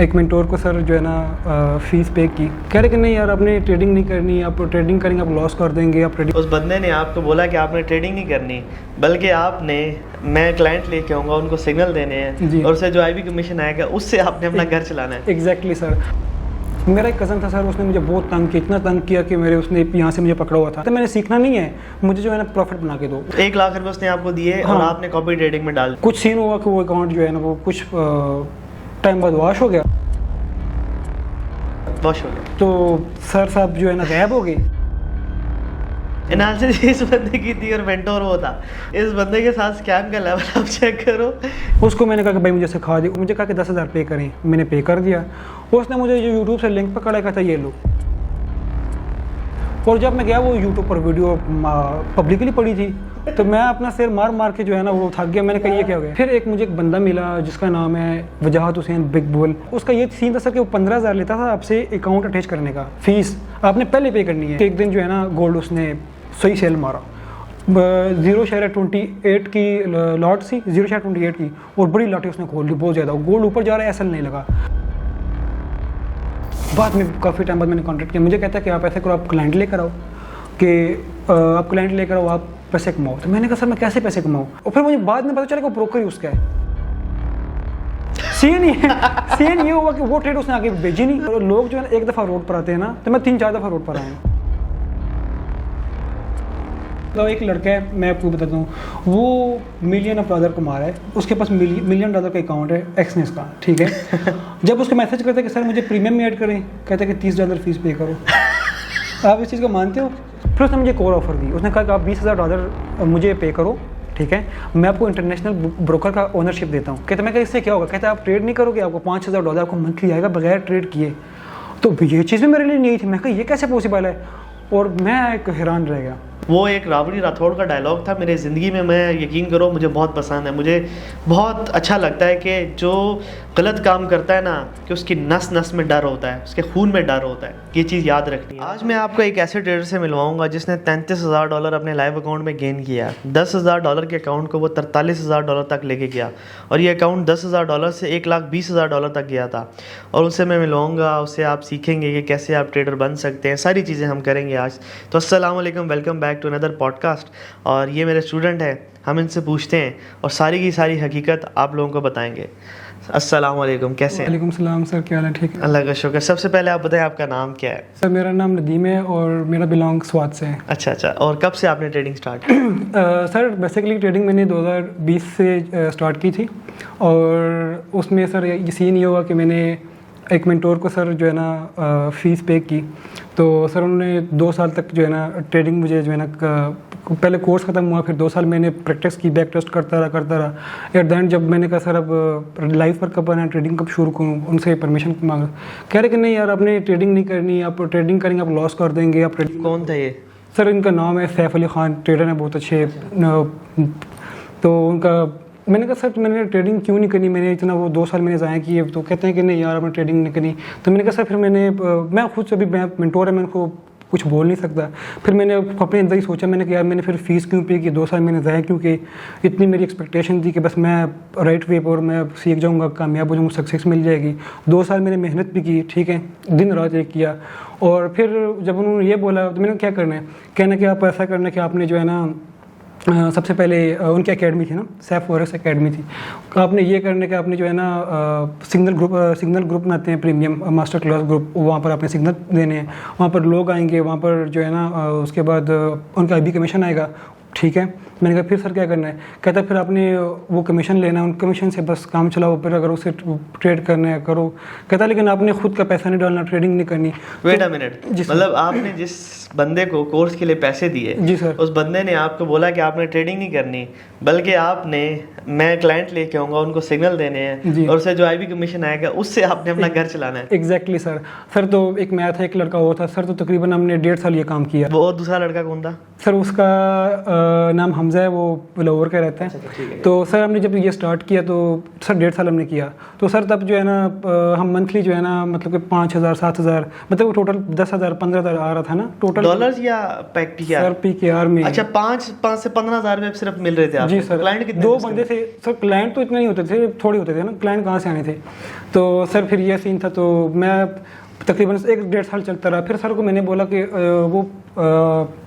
एक मेंटोर को सर जो है ना फीस पे की, कह रहे कि नहीं यार आपने ट्रेडिंग नहीं करनी, आप ट्रेडिंग करेंगे आप लॉस कर देंगे, आप ट्रेडिंग। उस बंदे ने आपको बोला कि आपने ट्रेडिंग नहीं करनी, बल्कि आपने मैं क्लाइंट लेके आऊँगा, उनको सिग्नल देने हैं और उससे जो IB कमीशन आएगा उससे आपने अपना घर चलाना है। Exactly sir. मेरा एक कज़न था सर, उसने मुझे बहुत तंग किया, इतना तंग किया कि उसने यहाँ से मुझे पकड़ा हुआ था। तो मैंने सीखना नहीं है, मुझे जो है ना प्रॉफिट बना के दो। 1 लाख रुपए उसने आपको दिए और आपने कॉपी ट्रेडिंग में डाल। कुछ सीन हुआ कि वो अकाउंट जो है ना वो कुछ टाइम बाद वॉश हो गया। तो सर साहब जो है ना गायब हो गए। एनालिसिस इस बंदे की थी और मेंटोर वो था। इस बंदे के साथ स्कैम का लेवल आप चेक करो। उसको मैंने कहा कि भाई मुझे सिखा दे, मुझे कहा कि 10,000 पे करें, मैंने पे कर दिया। उसने मुझे जो यूट्यूब से लिंक पकड़ा, कहता ये लो। और जब मैं गया वो यूट्यूब पर वीडियो पब्लिकली पड़ी थी, तो मैं अपना सिर मार मार के जो है ना वो थक गया। मैंने कहा ये क्या हो गया। फिर एक मुझे एक बंदा मिला जिसका नाम है वजाहत हुसैन बिग बुल। उसका ये सीन था सर कि वो 15,000 लेता था आपसे अकाउंट अटैच करने का, फीस आपने पहले पे करनी है। एक दिन जो है ना गोल्ड उसने सही सेल मारा, 0.28 की लॉट सी, 0.28 की, और बड़ी लॉटें उसने खोल ली बहुत ज़्यादा। गोल्ड ऊपर जा रहा है, SL नहीं लगा। बाद में काफ़ी टाइम बाद मैंने कॉन्टेक्ट किया, मुझे कहता है कि आप ऐसे करो, आप क्लाइंट लेकर आओ, कि आप क्लाइंट लेकर आओ, आप पैसे कमाओ। तो मैंने कहा सर मैं कैसे पैसे कमाऊँ। और फिर मुझे बाद में पता चला कि वो ब्रोकर ही उसका है। सीन ये हुआ कि वो ट्रेड उसने आगे भेजी नहीं। और लोग जो है ना एक दफ़ा रोड पर आते हैं ना, तो मैं 3-4 दफ़ा रोड पर आया हूँ। तो एक लड़का है, मैं आपको बताता हूँ, वो $1,000,000 कमा रहा है, उसके पास $1,000,000 का अकाउंट है एक्सनेस का, ठीक है। जब उसको मैसेज करते हैं कि सर मुझे प्रीमियम में ऐड करें, कहते हैं कि $30 फीस पे करो। आप इस चीज़ को मानते हो। फिर उसने मुझे एक और ऑफर दी, उसने कहा कि आप $20,000 मुझे पे करो, ठीक है, मैं आपको इंटरनेशनल ब्रोकर का ओनरशिप देता हूँ। कहते मैं कहा इससे क्या होगा। कहते आप ट्रेड नहीं करोगे, आपको $5,000 आपको मंथली आएगा बगैर ट्रेड किए। तो ये चीज़ भी मेरे लिए नहीं थी। मैं कहा ये कैसे पॉसिबल है, और मैं एक हैरान रह गया। वो एक राबड़ी राठौड़ का डायलॉग था मेरे ज़िंदगी में, मैं यकीन करो मुझे बहुत पसंद है। मुझे बहुत अच्छा लगता है कि जो गलत काम करता है ना, कि उसकी नस नस में डर होता है, उसके खून में डर होता है। ये चीज़ याद रखनी है। आज मैं आपको एक ऐसे ट्रेडर से मिलवाऊंगा जिसने $33,000 अपने लाइव अकाउंट में गेन किया। $10,000 के अकाउंट को वो $43,000 तक लेके गया, और ये अकाउंट $10,000 से $1,20,000 तक गया था। और उससे मैं मिलवाऊंगा, उससे आप सीखेंगे कि कैसे आप ट्रेडर बन सकते हैं। सारी चीज़ें हम करेंगे आज। तो अस्सलाम वालेकुम, welcome back to another podcast. और ये मेरे स्टूडेंट हैं, हम इनसे पूछते हैं और सारी की सारी हकीकत आप लोगों को बताएंगे। अस्सलाम वालेकुम, कैसे हैं? वालेकुम सलाम सर, क्या हाल है? ठीक है, अल्लाह का शुक्र। सबसे पहले आप बताएं आपका नाम क्या है? सर मेरा नाम नदीम है और मेरा बिलोंग स्वात से है। अच्छा, और कब से आपने ट्रेडिंग स्टार्ट की? सर बेसिकली ट्रेडिंग मैंने 2020 से स्टार्ट की थी, और उसमें सर ये सीन ये हुआ कि मैंने एक मेंटोर को सर जो है ना फ़ीस पे की। तो सर उन्होंने 2 साल तक जो है ना ट्रेडिंग, मुझे जो है ना पहले कोर्स ख़त्म हुआ, फिर 2 साल मैंने प्रैक्टिस की, बैक टेस्ट करता रहा। एट द एंड जब मैंने कहा सर अब लाइफ पर कब आना, ट्रेडिंग कब शुरू करूँ, उनसे परमिशन मांगा। कह रहे कि नहीं यार आपने ट्रेडिंग नहीं करनी, आप ट्रेडिंग करेंगे आप लॉस कर देंगे, आप ट्रेडिंग। कौन था ये? सर इनका नाम है सैफ अली ख़ान, ट्रेडर हैं बहुत अच्छे। तो उनका मैंने कहा सर मैंने ट्रेडिंग क्यों नहीं करनी, मैंने इतना वो 2 साल मैंने ज़ाया किए। तो कहते हैं कि नहीं यार आपने ट्रेडिंग नहीं करनी। तो मैंने कहा सर फिर मैं खुद से, अभी मैं मेंटोर है, मैं उनको कुछ बोल नहीं सकता। फिर मैंने अपने अंदर ही सोचा, मैंने कहा यार मैंने फिर फ़ीस क्यों पे की, 2 साल मैंने ज़ाया क्यों कि इतनी मेरी एक्सपेक्टेशन थी कि बस मैं राइट वे पर मैं सीख जाऊँगा, कामयाब हो जाऊँगा, सक्सेस मिल जाएगी। 2 साल मैंने मेहनत भी की, ठीक है, दिन रात एक किया। और फिर जब उन्होंने ये बोला तो मैंने क्या करना है, कहना कि आप ऐसा करना कि आपने जो है ना सबसे पहले उनकी एकेडमी थी ना, सैफ फॉरेक्स एकेडमी थी, आपने ये करने के आपने जो है ना सिग्नल ग्रुप बनाते हैं, प्रीमियम मास्टर क्लास ग्रुप, वहाँ पर आपने सिग्नल देने हैं, वहाँ पर लोग आएंगे, वहाँ पर जो है ना उसके बाद उनका IB कमीशन आएगा, ठीक है। मैंने कहा फिर सर क्या करना है। कहता फिर आपने वो कमीशन लेना है, उन कमीशन से बस काम चलाओ, फिर अगर उसे ट्रेड करना है करो। कहता लेकिन आपने खुद का पैसा नहीं डालना, ट्रेडिंग नहीं करनी। वेट अ मिनट, मतलब आपने जिस बंदे को कोर्स के लिए पैसे दिए, जी सर, उस बंदे ने आपको बोला कि आपने ट्रेडिंग नहीं करनी, बल्कि आपने मैं क्लाइंट लेके आऊँगा, उनको सिग्नल देने हैं और उससे जो IB कमीशन आएगा उससे आपने अपना घर चलाना है। एग्जैक्टली सर तो एक मैं था, एक लड़का और था सर, तो तकरीबन हमने 1.5 साल ये काम किया। वो दूसरा लड़का कौन था? सर उसका नाम हमजा है वो लाहौर का रहता है। तो सर हमने जब ये स्टार्ट किया तो सर 1.5 साल हमने किया, तो सर तब जो है ना हम मंथली जो है ना मतलब कि 5,000 7,000 मतलब वो टोटल 10,000 15,000 आ रहा था ना टोटल डॉलर्स या PKR? सर PKR में। अच्छा, 5 से 15,000 में सिर्फ मिल रहे थे आपको? जी सर। क्लाइंट कितने? 2 बंदे थे सर, क्लाइंट तो इतने नहीं होते थे, थोड़े होते थे ना, क्लाइंट कहाँ से आने थे। तो सर फिर ये सीन था, तो मैं तकरीबन 1-1.5 साल चलता रहा। फिर सर को मैंने बोला कि वो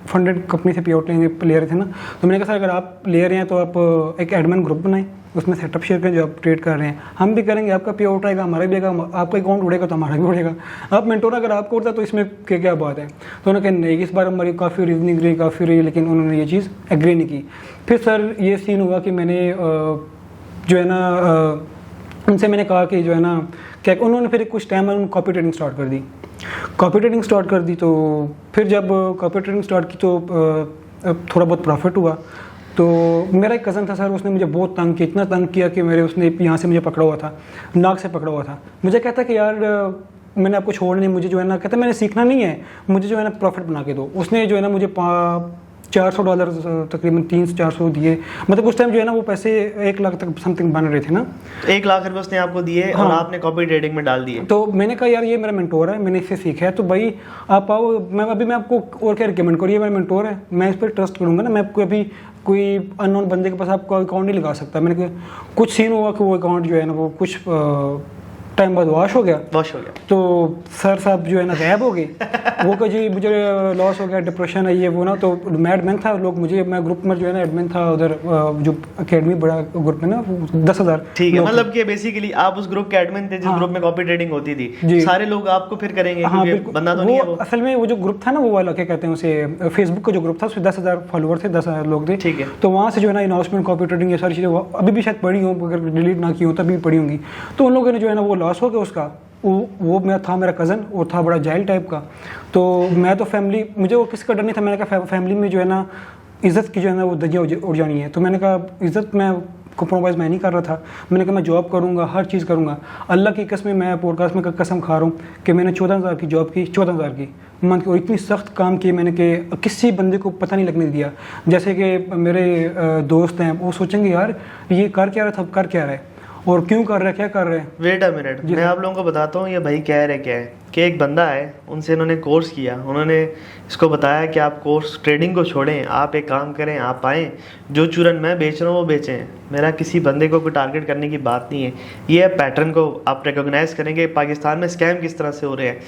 फंडेड कंपनी से पे आउट ले रहे थे ना, तो मैंने कहा सर अगर आप ले रहे हैं तो आप एक एडमिन ग्रुप बनाएं, उसमें सेटअप शेयर करें, जो आप ट्रेड कर रहे हैं हम भी करेंगे, आपका पे आउट आएगा हमारा भी आएगा, आपका अकाउंट उड़ेगा तो हमारा भी उड़ेगा। आप मेंटोर अगर आपको उड़ता तो इसमें क्या बात है। तो उन्होंने कहा नहीं, इस बार हमारी काफ़ी रीजनिंग रही, काफ़ी रही, लेकिन उन्होंने ये चीज़ एग्री नहीं की। फिर सर ये सीन हुआ कि मैंने जो है ना उनसे मैंने कहा कि जो है ना क्या, उन्होंने फिर कुछ टाइम में कॉपी ट्रेडिंग स्टार्ट कर दी। कॉपी ट्रेडिंग स्टार्ट कर दी तो फिर जब कॉपी ट्रेडिंग स्टार्ट की तो थोड़ा बहुत प्रॉफिट हुआ। तो मेरा एक कज़न था सर, उसने मुझे बहुत तंग किया, इतना तंग किया कि उसने यहाँ से मुझे पकड़ा हुआ था, नाक से पकड़ा हुआ था। मुझे कहता कि यार मैंने आपको छोड़ नहीं, मुझे जो है ना कहता मैंने सीखना नहीं है, मुझे जो है ना प्रॉफिट बना के दो। उसने जो है ना मुझे $400 तकरीबन 300-400 दिए, मतलब उस टाइम जो है ना वो पैसे 1 लाख तक समथिंग बन रहे थे ना। 1 लाख रुपए उसने आपको दिए। हाँ। और आपने कॉपी ट्रेडिंग में डाल दिए। तो मैंने कहा यार ये मेरा मेंटोर है, मैंने इससे सीखा है, तो भाई आप आओ, मैं आपको और क्या रिकमेंड करूँ, ये मेरा मेंटोर है, मैं इस पर ट्रस्ट करूँगा ना, मैं आपको अभी कोई अननोन बंदे के पास आपको अकाउंट नहीं लगा सकता। मैंने कहा कुछ सीन हुआ कि वो अकाउंट जो है ना वो कुछ टाइम बाद वॉश हो गया। तो सर साहब जो है ना गायब हो गए। वो कहा जी मुझे लॉस हो गया, डिप्रेशन है ये वो ना। तो मैं एडमिन था, लोग मुझे, मैं ग्रुप में जो है ना एडमिन था उधर, जो अकेडमी बड़ा ग्रुप है ना 10,000। ठीक है, मतलब कि बेसिकली आप उस ग्रुप के एडमिन थे जिस ग्रुप में कॉपी ट्रेडिंग होती थी। सारे लोग आपको फिर करेंगे। हाँ, बंदा तो नहीं है वो। असल में वो जो ग्रुप था ना वो वाला क्या कहते हैं उसे, फेसबुक का जो ग्रुप था उसमें 10,000 फॉलोअर थे, 10,000 लोग थे। ठीक है। तो वहाँ से जो है ना इन्वेस्टमेंट, कॉपी ट्रेडिंग, ये सारी चीज़ें अभी भी शायद पढ़ी हूँ, अगर डिलीट ना की हो तभी पढ़ी होंगी। तो उन लोगों ने जो है ना वो लॉस हो गया उसका। वो मेरा कज़न, वो था बड़ा जाहिल टाइप का। तो मैं तो फैमिली, मुझे वो किसी का डर नहीं था। मैंने कहा फैमिली में जो है ना इज़्ज़त की जो है ना वो धज्जियाँ उड़ जानी है। तो मैंने कहा इज़्ज़त में कॉम्प्रोमाइज़ मैं नहीं कर रहा था। मैंने कहा मैं जॉब करूँगा, हर चीज़ करूँगा। अल्लाह की कसम, मैं पॉडकास्ट में कसम खा रहा हूँ कि मैंने 14,000 की जॉब की, 14,000 की मंथ की, और इतनी सख्त काम किए मैंने कि किसी बंदे को पता नहीं लगने दिया। जैसे कि मेरे दोस्त हैं, वो सोचेंगे यार ये कर क्या रहा था, कर क्या रहा है और क्यों कर रहे हैं, क्या कर रहे हैं। वेट अ मिनट, मैं आप लोगों को बताता हूँ ये भाई कह रहे क्या है कि एक बंदा है, उनसे इन्होंने कोर्स किया, उन्होंने इसको बताया कि आप कोर्स ट्रेडिंग को छोड़ें, आप एक काम करें, आप आएँ, जो चूरन मैं बेच रहा हूँ वो बेचें। मेरा किसी बंदे को कोई टारगेट करने की बात नहीं है। ये पैटर्न को आप रिकॉग्नाइज करेंगे पाकिस्तान में स्कैम किस तरह से हो रहे हैं।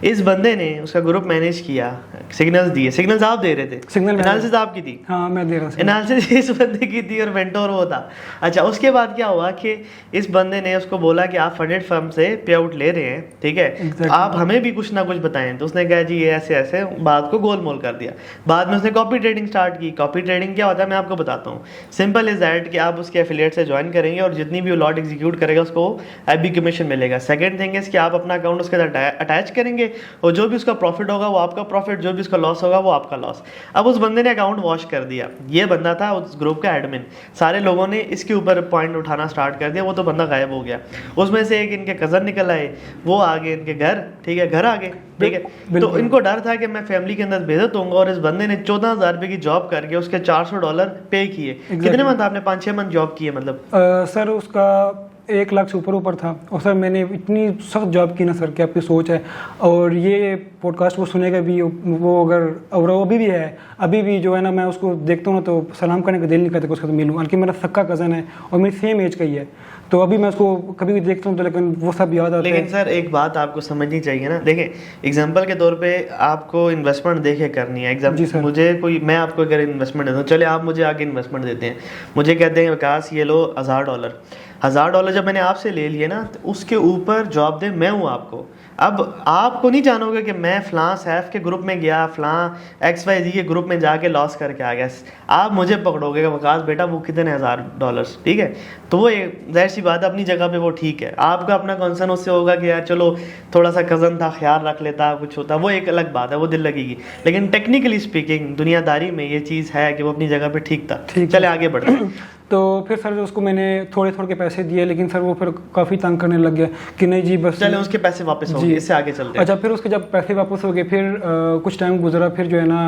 इस बंदे ने उसका ग्रुप मैनेज किया, सिग्नल्स दिए, सिग्नल्स आप दे रहे थे, सिग्नल एनालिसिस आपकी थी। हाँ मैं दे रहा हूँ, एनालिसिस इस बंदे की थी और मेंटोर वो था। अच्छा, उसके बाद क्या हुआ कि इस बंदे ने उसको बोला कि आप फंडेड फर्म से पे आउट ले रहे हैं, ठीक है, आप हमें भी कुछ ना कुछ बताएं। तो उसने कहा जी ये ऐसे ऐसे, बात को गोल मोल कर दिया। बाद में उसने कॉपी ट्रेडिंग स्टार्ट की। कॉपी ट्रेडिंग क्या होता है मैं आपको बताता हूँ। सिंपल इज दैट कि आप उसके एफिलिएट से ज्वाइन करेंगे और जितनी भी वो लॉट एग्जीक्यूट करेगा उसको एबी कमीशन मिलेगा। सेकंड थिंग इज कि आप अपना अकाउंट उसके साथ अटैच करेंगे और जो भी उसका प्रॉफिट होगा वो आपका प्रॉफिट, जो भी उसका लॉस होगा वो आपका लॉस। अब उस बंदे ने अकाउंट वॉश कर दिया। ये बंदा था उस ग्रुप का एडमिन। सारे लोगों ने इसके ऊपर पॉइंट उठाना स्टार्ट कर दिया, वो तो बंदा गायब हो गया। उसमें से एक इनके कज़न निकल आए, वो आ गए इनके घर, ठीक है, घर आ गए, ठीक है। तो इनको डर था कि मैं फैमिली के अंदर बेइज्जत होऊंगा, और इस बंदे ने 14,000 रुपए की जॉब करके उसके $400 पे किए। कितने मंथ आपने? 5-6 मंथ जॉब की है मतलब? सर उसका 1 लाख से ऊपर था। और सर मैंने इतनी सख्त जॉब की ना सर कि आपकी सोच है। और ये पॉडकास्ट वो सुनेगा भी, वो अगर, और वो अभी भी है, अभी भी जो है ना मैं उसको देखता हूँ ना तो सलाम करने का दिल नहीं करता कि उसका तो मिलूँ, बल्कि मेरा सक्का कज़न है और मेरी सेम एज का ही है। तो अभी मैं उसको कभी भी देखता हूँ तो लेकिन वो सब याद आता है। लेकिन सर एक बात आपको समझनी चाहिए ना, देखें एग्जांपल के तौर पे आपको इन्वेस्टमेंट देखे करनी है। एग्जांपल मुझे कोई, मैं आपको अगर इन्वेस्टमेंट देता हूँ, चले आप मुझे आगे इन्वेस्टमेंट देते हैं, मुझे कहते हैं विकास ये लो $1,000 जब मैंने आपसे ले लिए ना तो उसके ऊपर जॉब दे मैं हूँ आपको। अब आपको नहीं जानोगे कि मैं फ़लाँ सैफ के ग्रुप में गया, फ़लाँ XYZ के ग्रुप में जाके लॉस करके आ गया। आप मुझे पकड़ोगे कि वकास बेटा वो कितने $1,000, ठीक है। तो वो एक जाहिर सी बात है अपनी जगह पे वो ठीक है। आपका अपना कंसर्न उससे होगा कि यार चलो थोड़ा सा कज़न था, ख्याल रख लेता, कुछ होता, वो एक अलग बात है, वो दिल लगेगी। लेकिन टेक्निकली स्पीकिंग दुनियादारी में ये चीज़ है कि वो अपनी जगह पे ठीक था। चले आगे बढ़ते हैं। तो फिर सर उसको मैंने थोड़े के पैसे दिए, लेकिन सर वो फिर काफ़ी तंग करने लग गया कि नहीं जी बस चले उसके पैसे वापस हो गए, इससे आगे चलते हैं। अच्छा, फिर उसके जब पैसे वापस हो गए, फिर कुछ टाइम गुजरा, फिर जो है ना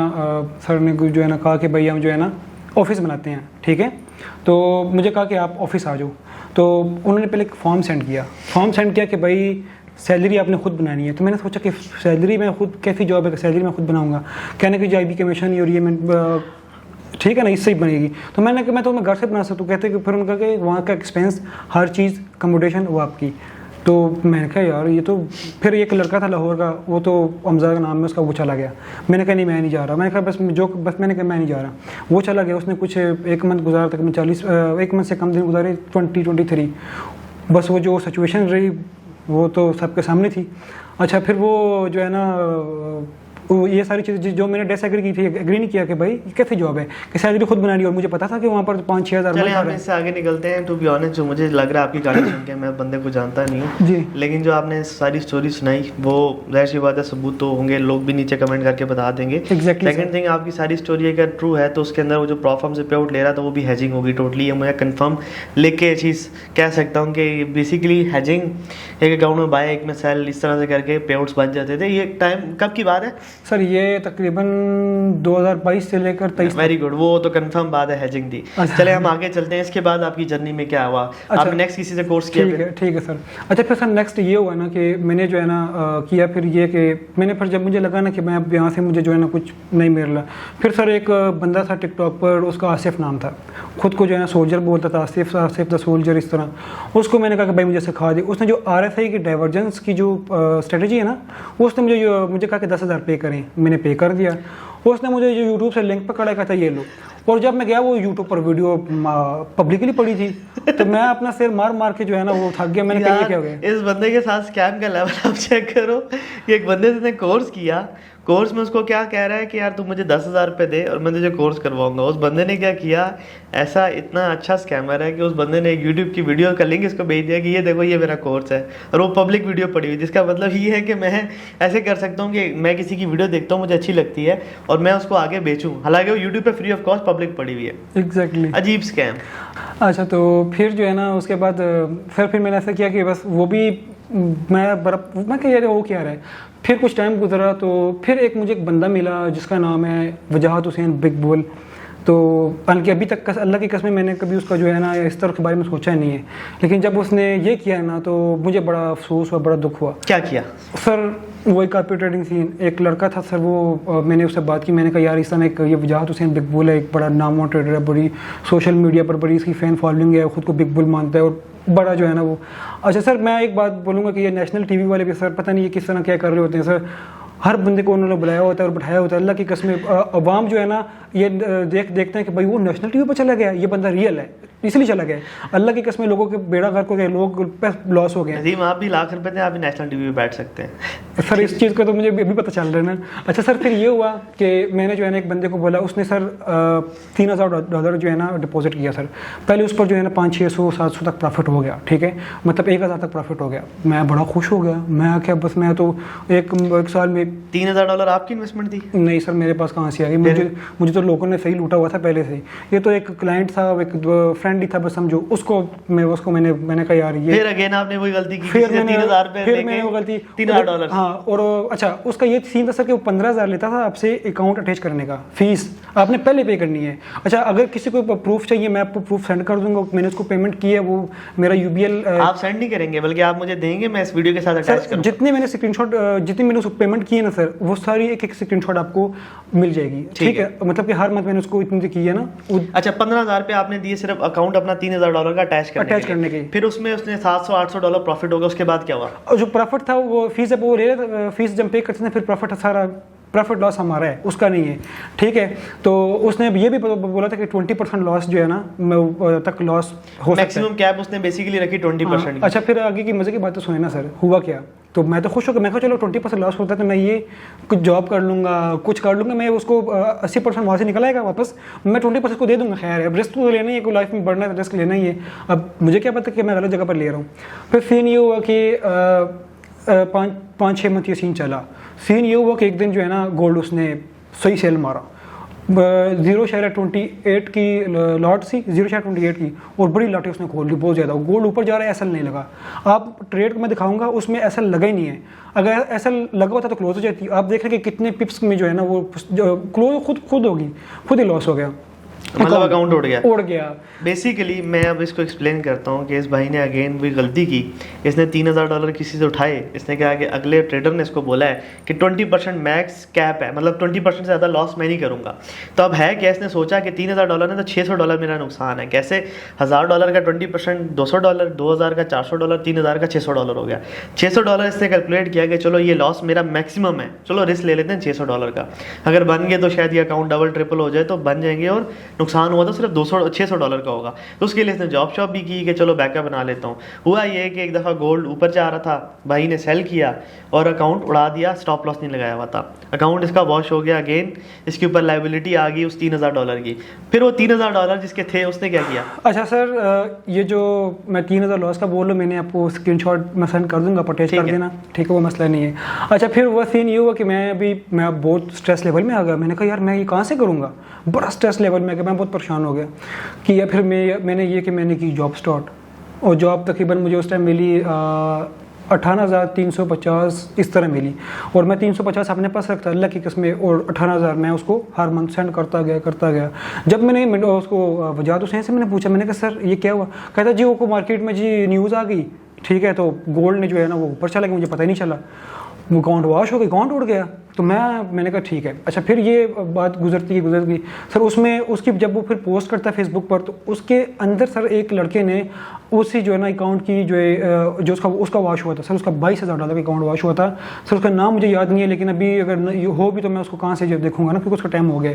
सर ने जो है ना कहा कि भैया हम जो है ना ऑफिस बनाते हैं, ठीक है। तो मुझे कहा कि आप ऑफिस आ जाओ। तो उन्होंने पहले एक फॉर्म सेंड किया कि भाई सैलरी आपने खुद बनानी है। तो मैंने सोचा कि सैलरी मैं खुद, कैसी जॉब है कि सैलरी मैं खुद बनाऊंगा। कहने की जो IB कमीशन नहीं हो रही है, मैं ठीक है ना, इससे ही बनेगी। तो मैंने कहा मैं तो मैं घर से बना सकता हूँ। कहते कि फिर उनका कि वहाँ का एक्सपेंस, हर चीज़, अकोमोडेशन वो आपकी। तो मैंने कहा यार ये तो, फिर एक लड़का था लाहौर का, वो तो हमजा का नाम है उसका, वो चला गया। मैंने कहा नहीं मैं नहीं जा रहा। मैंने कहा मैंने कहा मैं नहीं जा रहा। वो चला गया, उसने कुछ एक मंथ गुजारा, तकरीबन 1 मंथ से कम दिन गुजारे, 20-23। बस वो जो सिचुएशन रही वो तो सबके सामने थी। अच्छा फिर वो जो है ना, ये सारी चीज़ें जो मैंने डिसएग्री की थी, एग्री नहीं किया कि भाई ये कैसी जॉब है कि सैलरी खुद बनानी, और मुझे पता था कि वहाँ पर 5-6 हज़ार। चलिए हम इससे आगे निकलते हैं। टू बी ऑनेस्ट, जो मुझे लग रहा है आपकी कहानी सुन के, मैं बंदे को जानता नहीं हूँ जी, लेकिन जो आपने सारी स्टोरी सुनाई वो जाहिर सी बात है सबूत तो होंगे, लोग भी नीचे कमेंट करके बता देंगे। एग्जैक्टली। सेकंड थिंग, आपकी सारी स्टोरी अगर ट्रू है तो उसके अंदर वो जो प्रॉफर्म से पे आउट ले रहा था वो भी हैजिंग होगी टोटली। ये मुझे कंफर्म लिख के ये चीज़ कह सकता हूँ कि बेसिकली हैजिंग, एक अकाउंट में बाय एक में सेल, इस तरह से करके पे आउट्स बन जाते थे। ये टाइम कब की बात है सर? ये तकरीबन 2022 से लेकर 23। वेरी गुड, वो तो कंफर्म बात है, हैजिंग थी। अच्छा। चले हम आगे चलते हैं। इसके बाद आपकी जर्नी में क्या हुआ? अच्छा। आपने नेक्स्ट किसी से कोर्स किया? ठीक है सर। अच्छा फिर सर नेक्स्ट ये हुआ ना कि मैंने जो है ना किया, फिर ये कि मैंने फिर जब मुझे लगा ना कि मैं अब यहाँ से मुझे जो है ना कुछ नहीं मिल रहा, फिर सर एक बंदा था टिकटॉक पर, उसका आसिफ नाम था, खुद को जो है ना सोल्जर बोलता था, आसिफ द सोल्जर, इस तरह। उसको मैंने कहा कि भाई मुझे सिखा दी। उसने जो RSI की डाइवर्जेंस की जो स्ट्रेटजी है ना, उसने मुझे कहा कि 10,000 पे करें। मैंने पे कर दिया। उसने मुझे जो यूट्यूब से लिंक पकड़ा, कहता ये लो। और जब मैं गया वो यूट्यूब पर वीडियो पब्लिकली पड़ी थी, तो मैं अपना सिर मार मार के जो है ना वो थक गया। मैंने कहा ये क्या हो गया? इस बंदे के साथ स्कैम का लेवल आप चेक करो कि एक बंदे ने कोर्स किया, कोर्स में उसको क्या कह रहा है कि यार तू मुझे 10,000 रुपये दे और मैं तुझे कोर्स करवाऊंगा। उस बंदे ने क्या किया, ऐसा इतना अच्छा स्कैमर है कि उस बंदे ने एक यूट्यूब की वीडियो का लिंक इसको भेज दिया कि ये देखो ये मेरा कोर्स है, और वो पब्लिक वीडियो पड़ी हुई, जिसका मतलब ये है कि मैं ऐसे कर सकता हूँ कि मैं किसी की वीडियो देखता हूँ, मुझे अच्छी लगती है और मैं उसको आगे बेचूँ, हालांकि वो यूट्यूब पे फ्री ऑफ कॉस्ट पब्लिक पड़ी हुई है। एग्जैक्टली। अजीब स्कैम। अच्छा तो फिर जो है ना उसके बाद फिर मैंने ऐसा किया कि बस वो भी मैं कह रहा वो क्या रहा है। फिर कुछ टाइम गुजरा तो फिर मुझे एक बंदा मिला जिसका नाम है वजाहत हुसैन बिग बुल। तो हालांकि अभी तक अल्लाह की कसम मैंने कभी उसका जो है ना इस तरह के बारे में सोचा नहीं है, लेकिन जब उसने ये किया ना तो मुझे बड़ा अफसोस हुआ, बड़ा दुख हुआ। क्या किया सर? वही कार्पेट ट्रेडिंग सीन, एक लड़का था सर, वो मैंने उससे बात की। मैंने कहा यार इस तरह एक ये वजाहत हुसैन बिग बुल है, एक बड़ा नामवर ट्रेडर है, बड़ी सोशल मीडिया पर बड़ी इसकी फ़ैन फॉलोइंग है, ख़ुद को बिग बुल मानता है और बड़ा जो है ना वो। अच्छा सर मैं एक बात बोलूँगा कि ये नेशनल TV वाले भी सर पता नहीं ये किस तरह क्या कर रहे होते हैं सर। हर बंदे को उन्होंने बुलाया होता है और बैठाया होता है। अल्लाह की कसम अवाम जो है ना ये देखते हैं कि भाई वो नेशनल TV पर चला गया, ये बंदा रियल है इसलिए चला गया। अल्लाह की कसम लोगों के बेड़ा गर्क हो गया, लोग लॉस हो गए। नदीम आप भी लाख रुपए दें, आप भी नेशनल TV पे बैठ सकते हैं। सर इस चीज़ का तो मुझे अभी पता चल रहा है ना। अच्छा सर फिर ये हुआ कि मैंने जो है ना एक बंदे को बोला, उसने सर $3,000 जो है ना डिपॉजिट किया सर। पहले उस पर जो है ना 500-600-700 तक प्रॉफिट हो गया, ठीक है, मतलब 1,000 तक प्रॉफिट हो गया। मैं बड़ा खुश हो गया। मैं क्या बस मैं तो एक साल में $3,000 आपकी इन्वेस्टमेंट थी? नहीं सर मेरे पास कहाँ से आई, मुझे तो लोगों ने सही लूटा हुआ था पहले से। ये तो एक क्लाइंट था, एक फ्रेंड ही था बस समझो, उसको मैंने कहा यार ये। फिर अगेन आपने वही गलती की, फिर मैंने वो गलती $3,000। हाँ और अच्छा उसका ये सीन था सर कि वो 15,000 लेता था आपसे अकाउंट अटैच करने का, फीस आपने पहले पे करनी है। अच्छा अगर किसी को प्रूफ चाहिए मैं आपको प्रूफ सेंड कर दूंगा, मैंने उसको पेमेंट की है, वो मेरा UBL। आप सेंड नहीं करेंगे बल्कि आप मुझे देंगे, मैं इस वीडियो के साथ अटैच करूंगा। जितने मैंने स्क्रीनशॉट जितनी मैंने उसको पेमेंट की है ना सर, वो सारी एक स्क्रीनशॉट आपको मिल जाएगी, ठीक है। मतलब कि हर मंथ मैंने उसको इतनी की है ना। अच्छा 15,000 पे आपने दिए सिर्फ अकाउंट अपना $3,000 का अटैच करने के लिए। फिर उसमें उसने $700-800 प्रॉफिट होगा, उसके बाद क्या हुआ? और जो प्रॉफिट था वो फीस जब वो ले फीस जब पे करते हैं फिर प्रॉफिट लॉस हमारा है, उसका नहीं है, ठीक है। तो उसने ये भी बोला था कि 20% लॉस जो है ना तक लॉस हो सकता है। मैक्सिमम कैप उसने बेसिकली रखी 20%। अच्छा फिर आगे की मजे की बात तो सुने ना सर, हुआ क्या, तो मैं तो खुश हो गया। मैं कहा चलो 20% लॉस होता है तो मैं ये कुछ जॉब कर लूँगा, कुछ कर लूँगा, मैं उसको 80% वहाँ से निकल आएगा वापस, मैं 20% को दे दूँगा। खैर अब रिस्क तो लेना ही है, कोई लाइफ में बढ़ना है रिस्क लेना ही है। अब मुझे क्या पता कि मैं गलत जगह पर ले रहा हूँ। फिर सीन ये हुआ कि 5-6 मंथ ये सीन चला। सीन ये हुआ कि एक दिन जो है ना गोल्ड उसने सही सेल मारा, 0.28 की लॉट सी, 0.28 की, और बड़ी लॉटें उसने खोल ली बहुत ज़्यादा। गोल्ड ऊपर जा रहा है, एसएल नहीं लगा। आप ट्रेड को मैं दिखाऊंगा उसमें एसएल लगा ही नहीं है, अगर एसएल लगा होता तो क्लोज हो जाती। आप देख रहे हैं कि कितने पिप्स में जो है ना वो क्लोज खुद होगी, खुद ही लॉस हो गया। मतलब अकाउंट उड़ गया। बेसिकली मैं अब इसको एक्सप्लेन करता हूँ कि इस भाई ने अगेन वही गलती की। इसने $3000 किसी से उठाए। इसने कहा कि अगले ट्रेडर ने इसको बोला है कि 20% मैक्स कैप है, मतलब 20% से ज़्यादा लॉस मैं नहीं करूँगा। तो अब है क्या, इसने सोचा कि $3000 है तो $600 मेरा नुकसान है। कैसे, $1000 का 20% $200, 2000 का $400, 3000 का $600 हो गया। $600 इसने कैलकुलेट किया कि चलो ये लॉस मेरा मैक्सिमम है, चलो रिस्क ले लेते हैं $600 का। अगर बन गए तो शायद ये अकाउंट डबल ट्रिपल हो जाए तो बन जाएंगे, और नुकसान हुआ तो सिर्फ $600 का होगा। तो उसके लिए इसने जॉब शॉप भी की कि चलो बैकअप बना लेता हूँ। हुआ ये कि एक दफ़ा गोल्ड ऊपर जा रहा था, भाई ने सेल किया और अकाउंट उड़ा दिया, स्टॉप लॉस नहीं लगाया हुआ था, अकाउंट इसका वॉश हो गया। अगेन इसके ऊपर लाइबिलिटी आ गई उस $3000 की। फिर वो $3000 जिसके थे उसने क्या किया? अच्छा सर, ये जो मैं 3000 लॉस का बोल रहा हूँ, मैंने आपको स्क्रीनशॉट मैं सेंड कर दूंगा, अटैच कर देना, ठीक है, वो मसला नहीं है। अच्छा, फिर वो सीन ये हुआ कि मैं बहुत स्ट्रेस लेवल में आ गया। मैंने कहा यार मैं ये कहाँ से करूँगा, बड़ा स्ट्रेस लेवल में आ गया, मैं बहुत परेशान हो गया कि या फिर मैंने की जॉब स्टार्ट, और जॉब तकरीबन मुझे उस टाइम मिली 18,350 इस तरह मिली, और मैं 350 अपने पास रखता अल्लाह की कसम, और 18,000 मैं उसको हर मंथ सेंड करता गया। जब मैंने उसको वजाद हुसैन से मैंने पूछा, मैंने कहा सर ये क्या हुआ? कहता जी वो मार्केट में जी न्यूज़ आ गई, ठीक है, तो गोल्ड ने जो है ना वो ऊपर चला गया, मुझे पता ही नहीं चला, वो अकाउंट वॉश हो गई, अकाउंट उड़ गया। तो मैंने कहा ठीक है। अच्छा, फिर ये बात गुजर गई सर, उसमें उसकी जब वो फिर पोस्ट करता है फेसबुक पर, तो उसके अंदर सर एक लड़के ने उसी जो है ना अकाउंट की जो उसका वॉश हुआ था सर, उसका $22,000 का अकाउंट वॉश हुआ था सर। उसका नाम मुझे याद नहीं है, लेकिन अभी अगर हो भी तो मैं उसको कहाँ से देखूंगा ना, क्योंकि उसका टाइम हो गया।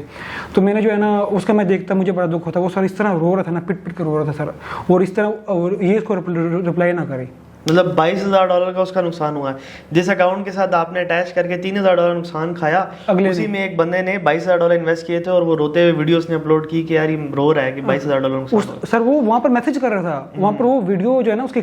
तो मैंने जो है ना उसका मैं देखता, मुझे बड़ा दुख होता। वो सर इस तरह रो रहा था ना, पिट कर रो रहा था सर, और इस तरह, और ये इसको रिप्लाई ना करे। मतलब $22,000 का उसका नुकसान हुआ है। जिस अकाउंट के साथ आपने अटैच करके $3,000 नुकसान खाया, उसी में एक बंदे ने $22,000 इन्वेस्ट किए थे, और वो रोते हुए वीडियो उसने अपलोड की कि यार ये रो रहा है कि $22,000 नुकसान। सर वो वहाँ पर मैसेज कर रहा था, वहाँ पर वो वीडियो जो है ना उसकी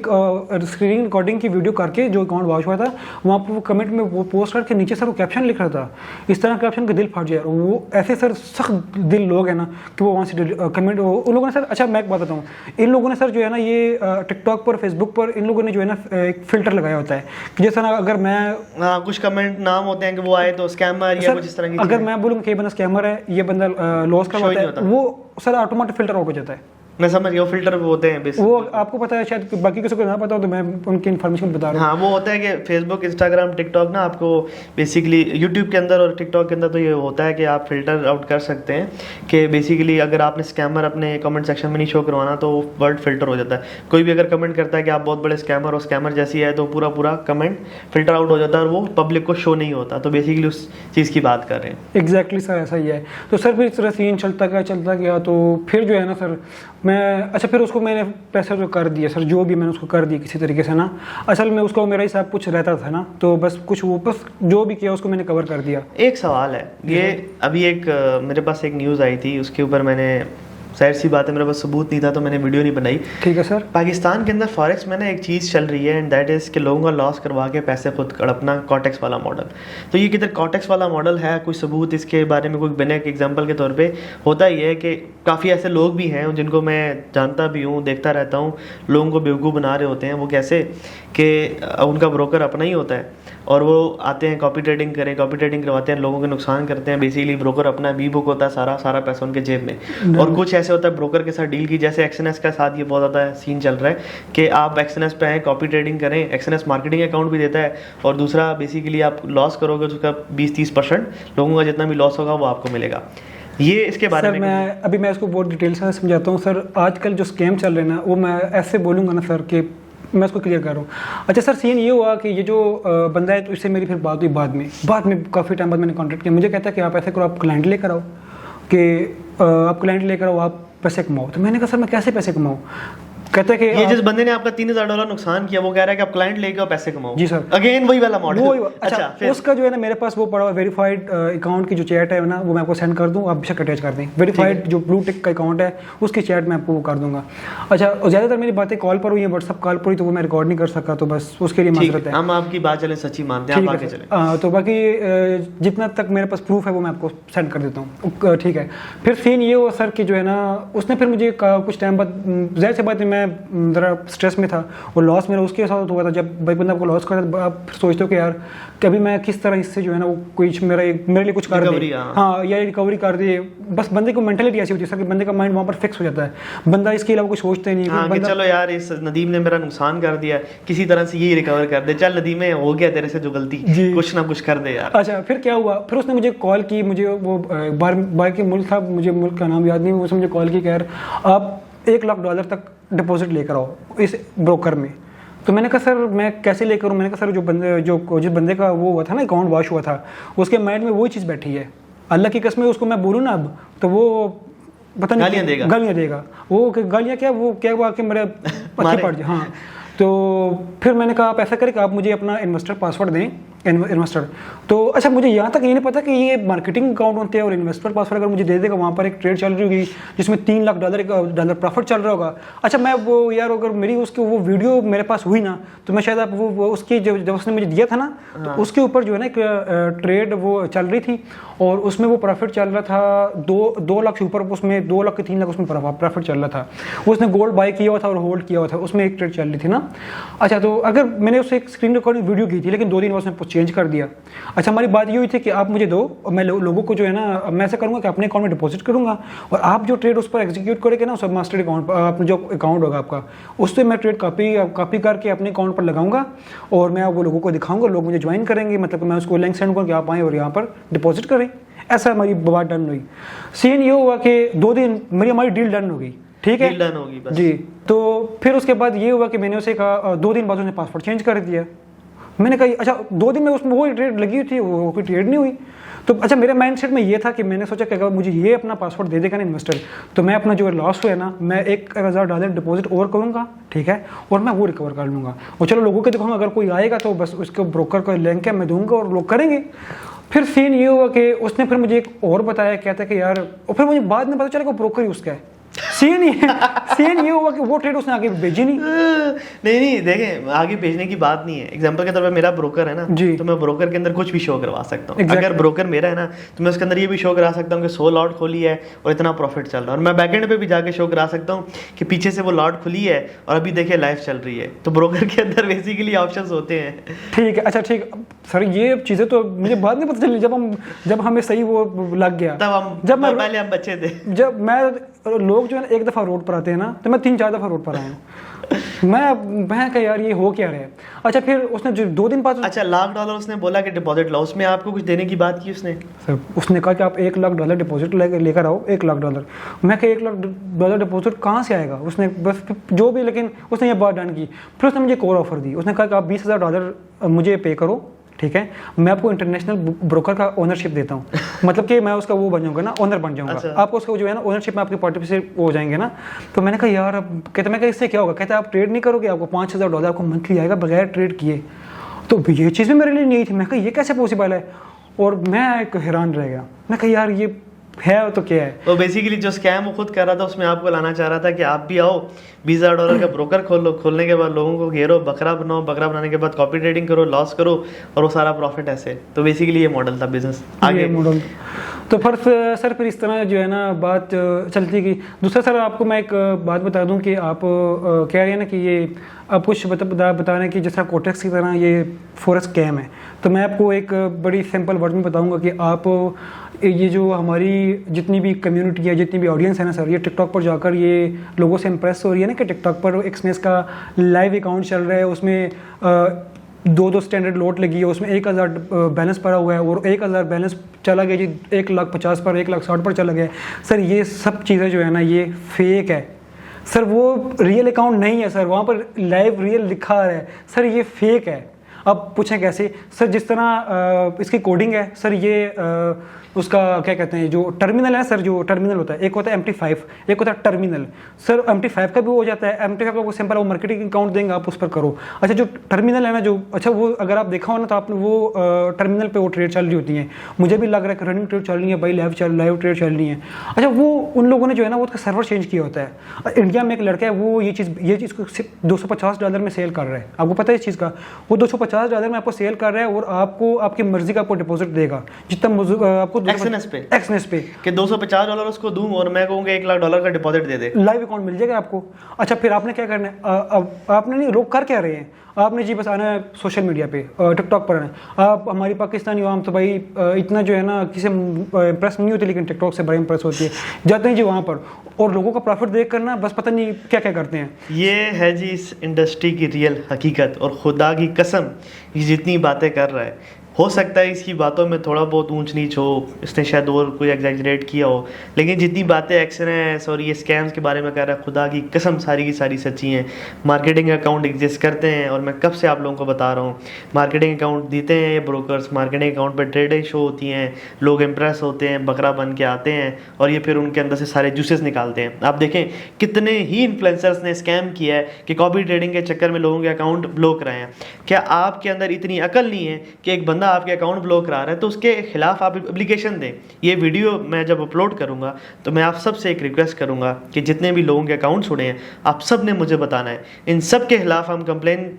स्क्रीन रिकॉर्डिंग की वीडियो करके जो अकाउंट वॉश हुआ था, वहाँ पर वो कमेंट में वो पोस्ट करके नीचे सर वो कैप्शन लिख रहा था, इस तरह कैप्शन का दिल फट जाए। वो ऐसे सर सख्त दिल लोग हैं ना कि वो वहाँ से कमेंट उन लोगों ने सर, अच्छा मैं एक बात बताऊँ, इन लोगों ने सर जो है ना ये टिकटॉक पर, फेसबुक पर इन लोगों ने जो है ना एक फिल्टर लगाया होता है कि जैसा ना अगर मैं कुछ कमेंट नाम होते हैं कि वो आए तो स्कैमर या कुछ इस तरह की, अगर मैं बोलूँ कि ये बंदा स्कैमर है, ये बंदा लॉस करवाता है, वो सर ऑटोमेटिक फिल्टर आउट हो जाता है। मैं समझ गया, फिल्टर होते हैं बेसिकली। वो आपको पता है शायद, बाकी किसी को ना पता हो, तो मैं उनकी इन्फॉर्मेशन बता रहा हूँ। हाँ, वो होता है कि फेसबुक, इंस्टाग्राम, टिकटॉक ना, आपको बेसिकली यूट्यूब के अंदर और टिकटॉक के अंदर तो ये होता है कि आप फिल्टर आउट कर सकते हैं कि बेसिकली अगर आपने स्कैमर अपने कमेंट सेक्शन में नहीं शो करवाना तो वर्ड फिल्टर हो जाता है। कोई भी अगर कमेंट करता है कि आप बहुत बड़े स्कैमर और स्कैमर जैसी है, तो पूरा कमेंट फिल्टर आउट हो जाता है और वो पब्लिक को शो नहीं होता। तो बेसिकली उस चीज़ की बात कर रहे हैं। एग्जैक्टली सर, ऐसा ही है। तो सर फिर इस तरह सीन चलता गया, तो फिर जो है ना सर अच्छा, फिर उसको मैंने पैसा जो कर दिया सर, जो भी मैंने उसको कर दिया किसी तरीके से ना, असल में उसको मेरा ही सब कुछ रहता था ना, तो बस कुछ वो बस जो भी किया उसको मैंने कवर कर दिया। एक सवाल है, ये अभी एक मेरे पास एक न्यूज़ आई थी, उसके ऊपर मैंने, जाहिर सी बात है मेरे पास सबूत नहीं था तो मैंने वीडियो नहीं बनाई। ठीक है सर। पाकिस्तान के अंदर फॉरेक्स में ना एक चीज़ चल रही है, एंड दैट इज़ कि लोगों का लॉस करवा के पैसे खुद अपना कॉटेक्स वाला मॉडल। तो ये किधर कॉटेक्स वाला मॉडल है, कोई सबूत इसके बारे में कोई बने? एक एग्जांपल के तौर पे होता ही है कि काफ़ी ऐसे लोग भी हैं जिनको मैं जानता भी हूँ, देखता रहता हूँ, लोगों को बेवकूफ़ बना रहे होते हैं। वो कैसे कि उनका ब्रोकर अपना ही होता है और वो आते हैं कॉपी ट्रेडिंग करवाते हैं, लोगों के नुकसान करते हैं। बेसिकली ब्रोकर अपना बी बुक होता है, सारा पैसा उनके जेब में। और कुछ ऐसे होता है ब्रोकर के साथ डील की, जैसे एक्सएनएस का साथ ये बहुत ज़्यादा सीन चल रहा है कि आप एक्सएनएस पे आए, कॉपी ट्रेडिंग करें, एक्सएनएस मार्केटिंग अकाउंट भी देता है, और दूसरा बेसिकली आप लॉस करोगे तो उसका 20-30% लोगों का जितना भी लॉस होगा वो आपको मिलेगा। ये इसके बारे में मैं इसको बहुत डिटेल से समझाता हूँ सर। आजकल जो स्कैम चल रहे हैं ना, वो मैं ऐसे बोलूँगा ना सर कि मैं इसको क्लियर कर रहा हूँ। अच्छा सर, सीन ये हुआ कि ये जो बंदा है, तो इससे मेरी फिर बात हुई बाद में काफ़ी टाइम बाद मैंने कॉन्टैक्ट किया। मुझे कहता है कि आप ऐसे करो, आप क्लाइंट लेकर आओ, कि आप क्लाइंट लेकर आओ, आप पैसे कमाओ। तो मैंने कहा सर मैं कैसे पैसे कमाऊँ? कहते हैं कि ये जिस बंदे ने आपका $3,000 नुकसान किया वो कह रहा है कि आप क्लाइंट लेके आओ, पैसे कमाओ। जी सर, अगेन वही वाला मॉडल। अच्छा फिर उसका जो है ना मेरे पास वो पड़ा हुआ वेरीफाइड अकाउंट की जो चैट है ना, वो मैं आपको सेंड कर दूँ, आप बेशक अटैच कर दें। वेरीफाइड जो ब्लू टिक का अकाउंट है उसकी चैट मैं आपको कर दूंगा। अच्छा, और ज़्यादातर मेरी बातें कॉल पर हुई है, व्हाट्सअप कॉल पर हुई, तो वो मैं रिकॉर्ड नहीं कर सका, तो बस उसके लिए माजरत है। हम आपकी बात चले सच्ची मानते हैं, आप आगे चलें। तो बाकी जितना तक मेरे पास प्रूफ है वो मैं आपको सेंड कर देता हूँ, ठीक है। फिर सीन ये हुआ सर कि जो है ना, उसने फिर मुझे कुछ टाइम बाद, ज़ाहिर सी बात है, मैं मैं ज़रा स्ट्रेस में था और लॉस मेरा उसके साथ हुआ था। जब भाई बंदा आपको लॉस करता है आप फिर सोचते हो कि यार कभी मैं किस तरह इससे जो है ना वो कोई मेरे लिए कुछ कर दे, हाँ या रिकवरी कर दे। बस बंदे को मेंटलिटी ऐसी होती है सर कि बंदे का माइंड वहाँ पर फिक्स हो जाता है, बंदा इसके अलावा कुछ सोचता ही नहीं। हाँ, कि चलो यार इस नदीम ने मेरा नुकसान कर दिया, किसी तरह से यही रिकवर कर दे, चल नदीम हो गया तेरे से जो गलती, कुछ ना कुछ कर दे यार। अच्छा फिर क्या हुआ, फिर उसने मुझे कॉल की, मुझे वो बाहर के मुल्क था, मुझे मुल्क का नाम याद नहीं, उसने मुझे कॉल की कह रहा आप $1 लाख तक डिपॉजिट लेकर आओ इस ब्रोकर में। तो मैंने कहा सर मैं कैसे लेकर आऊँ, मैंने कहा सर जिस बंदे का वो हुआ था ना अकाउंट वॉश हुआ था उसके माइंड में वही चीज़ बैठी है, अल्लाह की कसम उसको मैं बोलूँ ना अब तो वो पता नहीं गालियाँ देगा। वो गालियाँ क्या वो आके मेरे पत्थर पड़ जाए। हाँ तो फिर मैंने कहा आप ऐसा करें कि आप मुझे अपना इन्वेस्टर पासवर्ड दें, इन्वेस्टर। तो अच्छा मुझे यहाँ तक ये नहीं पता कि ये मार्केटिंग अकाउंट होते हैं और इन्वेस्टर पासवर्ड अगर मुझे दे देगा वहाँ पर एक ट्रेड चल रही होगी जिसमें $3 लाख प्रॉफिट चल रहा होगा। अच्छा मैं वो यार अगर मेरी उसकी वो वीडियो मेरे पास हुई ना तो मैं शायद आप वो उसकी जब उसने मुझे दिया था ना तो उसके ऊपर जो है ना एक ट्रेड वो चल रही थी और उसमें वो प्रॉफिट चल रहा था 2 लाख से ऊपर, उसमें 2 लाख के 3 लाख उसमें प्रॉफिट चल रहा था। उसने गोल्ड बाय किया हुआ था और होल्ड किया हुआ था, उसमें एक ट्रेड चल रही थी ना। अच्छा तो अगर मैंने उसे एक स्क्रीन रिकॉर्डिंग वीडियो की थी लेकिन 2 दिन बाद उसने चेंज कर दिया। अच्छा हमारी बात ये हुई थी कि आप मुझे दो और मैं लोगों को जो है ना मैं ऐसा करूँगा कि अपने अकाउंट में डिपॉजिट करूँगा और आप जो ट्रेड उस पर एग्जीक्यूट करेंगे ना उस मास्टर अकाउंट पर, अपना जो अकाउंट होगा आपका उससे मैं ट्रेड कॉपी करके अपने अकाउंट पर लगाऊंगा और मैं वो लोगों को दिखाऊंगा, लोग मुझे ज्वाइन करेंगे, मतलब मैं उसको लिंक सेंड करूँ कि आप आएँ और यहाँ पर डिपॉजिट करें। ऐसा हमारी बात डन हुई। सीन ये हुआ कि 2 दिन हमारी डील डन हो गई, ठीक है डन होगी बस जी। तो फिर उसके बाद ये हुआ कि मैंने उसे कहा 2 दिन बाद उसने पासवर्ड चेंज कर दिया। मैंने कहा अच्छा 2 दिन में उसमें वो ट्रेड लगी हुई थी, वो कोई ट्रेड नहीं हुई। तो अच्छा मेरे माइंडसेट में ये था कि मैंने सोचा कि अगर मुझे ये अपना पासवर्ड दे देगा ना इन्वेस्टर तो मैं अपना जो लॉस हुआ है ना मैं $1,000 डिपॉजिट और करूँगा, ठीक है, और मैं वो रिकवर कर लूँगा और चलो लोगों के दिखाऊंगा अगर कोई आएगा तो बस उसके ब्रोकर का लिंक है मैं दूंगा और लोग करेंगे। फिर सीन ये हुआ कि उसने फिर मुझे एक और बताया, कहता है कि यार, और फिर मुझे बाद में पता चला कि ब्रोकर ही उसका है। सीन ये हुआ कि वो ट्रेड उसने आगे भेजी नहीं देखें आगे भेजने की बात नहीं है। एग्जांपल के तौर पे मेरा ब्रोकर है ना तो मैं ब्रोकर के अंदर कुछ भी शो करवा सकता हूँ। अगर ब्रोकर मेरा है ना तो मैं उसके अंदर ये भी शो करा सकता हूँ कि 100 लॉट खोली है और इतना प्रॉफिट चल रहा है और मैं बैकएंड पे भी जाके शो करा सकता हूँ कि पीछे से वो लॉट खुली है और अभी देखिए लाइव चल रही है। तो ब्रोकर के अंदर बेसिकली ऑप्शंस होते हैं। ठीक है, अच्छा ठीक सर, ये चीज़ें तो मुझे बाद में पता चली जब हमें सही वो लग गया। तब पहले हम बच्चे थे। जब मैं लोग जो है ना एक दफ़ा रोड पर आते हैं ना तो मैं 3-4 दफ़ा रोड पर आया हूँ। मैं कहा यार ये हो क्या रहा है। अच्छा फिर उसने जो 2 दिन बाद अच्छा $1 लाख उसने बोला कि डिपॉजिट लो, उसमें आपको कुछ देने की बात की उसने? सर उसने कहा कि आप $1 लाख डिपॉजिट लेकर आओ, $1 लाख। मैं कहा $1 लाख डिपॉजिट कहाँ से आएगा। उसने बस जो भी, लेकिन उसने ये बात डन की। फिर उसने मुझे एक और ऑफर दी, उसने कहा कि आप $20,000 मुझे पे करो, ठीक है, मैं आपको इंटरनेशनल ब्रोकर का ओनरशिप देता हूँ। मतलब कि मैं उसका वो बन जाऊँगा ना, ओनर बन जाऊँगा। अच्छा। आप उसको जो है ना ओनरशिप में आपके पार्टी से हो जाएंगे ना। तो मैंने कहा यार, कहते मैं इससे क्या होगा, कहते आप ट्रेड नहीं करोगे, आपको $5,000 आपको मंथली आएगा बगैर ट्रेड किए। तो ये चीज़ भी मेरे लिए नहीं थी। मैं कहा ये कैसे पॉसिबल है, और मैं एक हैरान रह गया। मैं कहा यार ये है तो क्या है। तो बेसिकली जो स्कैम वो खुद कर रहा था उसमें आपको लाना चाह रहा था कि आप भी आओ, $20,000 का ब्रोकर खोल लो, खोलने के बाद लोगों को घेरो, बकरा बनाओ, बकरा बनाने के बाद कॉपी ट्रेडिंग करो, लॉस करो और वो सारा प्रॉफिट ऐसे। तो बेसिकली ये मॉडल था बिजनेस आगे मॉडल। तो फिर इस तरह जो है ना बात चलती गई। दूसरा सर आपको मैं एक बात बता दूं कि आप कह रहे हैं ना कि ये आप कुछ बता रहे हैं कि जैसा कोटेक्स की तरह ये फॉरेक्स स्कैम है। तो मैं आपको एक बड़ी सिंपल वर्ड में बताऊंगा कि आप ये जो हमारी जितनी भी कम्युनिटी है, जितनी भी ऑडियंस है ना सर, ये टिकटॉक पर जाकर ये लोगों से इम्प्रेस हो रही है ना कि टिकटॉक पर एक्सनेस का लाइव अकाउंट चल रहा है, उसमें 2 स्टैंडर्ड लॉट लगी है, उसमें 1,000 बैलेंस पड़ा हुआ है और 1,000 बैलेंस चला गया जी 1,50,000 पर, 1,60,000 पर चला गया। सर ये सब चीज़ें जो है ना ये फेक है सर, वो रियल अकाउंट नहीं है सर, वहाँ पर लाइव रियल लिखा आ रहा है सर, ये फेक है। अब पूछें कैसे सर, जिस तरह इसकी कोडिंग है सर, ये उसका क्या कहते हैं जो टर्मिनल है सर, जो टर्मिनल होता है, एक होता है MT5, एक होता है टर्मिनल। सर MT5 का भी हो जाता है, MT5 का सिंपल वो मार्केटिंग अकाउंट देंगे आप उस पर करो। अच्छा जो टर्मिनल है ना जो, अच्छा वो अगर आप देखा हो ना तो आपने वो टर्मिनल पे वो ट्रेड चल रही होती हैं, मुझे भी लग रहा है कि रनिंग ट्रेड चल रही है भाई, लाइव ट्रेड चल रही है। अच्छा वो उन लोगों ने जो है ना वो उसका सर्वर चेंज किया होता है। इंडिया में एक लड़का है वो ये चीज़ को $250 में सेल कर रहा है, आपको पता है इस चीज़ का, वो $250 $250 में आपको सेल कर रहा है और आपको आपकी मर्जी का आपको डिपॉजिट देगा जितना आपको एक्सएनएस पे कि $250 उसको दूं और मैं कहूँगा $1 लाख का डिपॉजिट दे दे, लाइव अकाउंट मिल जाएगा आपको। अच्छा फिर आपने क्या करना है, अब आपने नहीं लोग कर क्या रहे हैं, आपने जी बस आना है सोशल मीडिया पे टिकटॉक पर आना है। आप हमारी पाकिस्तानी आवाम तो भाई इतना जो है ना किसी इम्प्रेस नहीं होती, लेकिन टिकटॉक से बड़ी इम्प्रेस होती है। जाते हैं जी वहाँ पर और लोगों का प्रॉफिट देख करना बस पता नहीं क्या क्या करते हैं। ये है जी इस इंडस्ट्री की रियल हकीकत। और खुदा की कसम ये जितनी बातें कर रहा है, हो सकता है इसकी बातों में थोड़ा बहुत ऊंच नीच हो, इसने शायद और कोई एग्जैजरेट किया हो, लेकिन जितनी बातें एक्सएनएस और ये स्कैम्स के बारे में कर रहा है, खुदा की कसम सारी की सारी सच्ची हैं। मार्केटिंग अकाउंट एग्जिस्ट करते हैं और मैं कब से आप लोगों को बता रहा हूँ, मार्केटिंग अकाउंट देते हैं ये ब्रोकर्स, मार्केटिंग अकाउंट पर ट्रेडें शो होती हैं, लोग इम्प्रेस होते हैं, बकरा बन के आते हैं और ये फिर उनके अंदर से सारे जूसेस निकालते हैं। आप देखें कितने ही इन्फ्लुएंसर्स ने स्कैम किया है कि कॉपी ट्रेडिंग के चक्कर में लोगों के अकाउंट ब्लॉक कराए हैं। क्या आपके अंदर इतनी अकल नहीं है कि एक बंदा आपके अकाउंट ब्लॉक करा रहा है तो उसके खिलाफ आप एप्लीकेशन दें? ये वीडियो मैं जब अपलोड करूंगा तो मैं आप सबसे एक रिक्वेस्ट करूंगा कि जितने भी लोगों के अकाउंट्स उड़े हैं आप सब ने मुझे बताना है, इन सब के खिलाफ हम कंप्लेन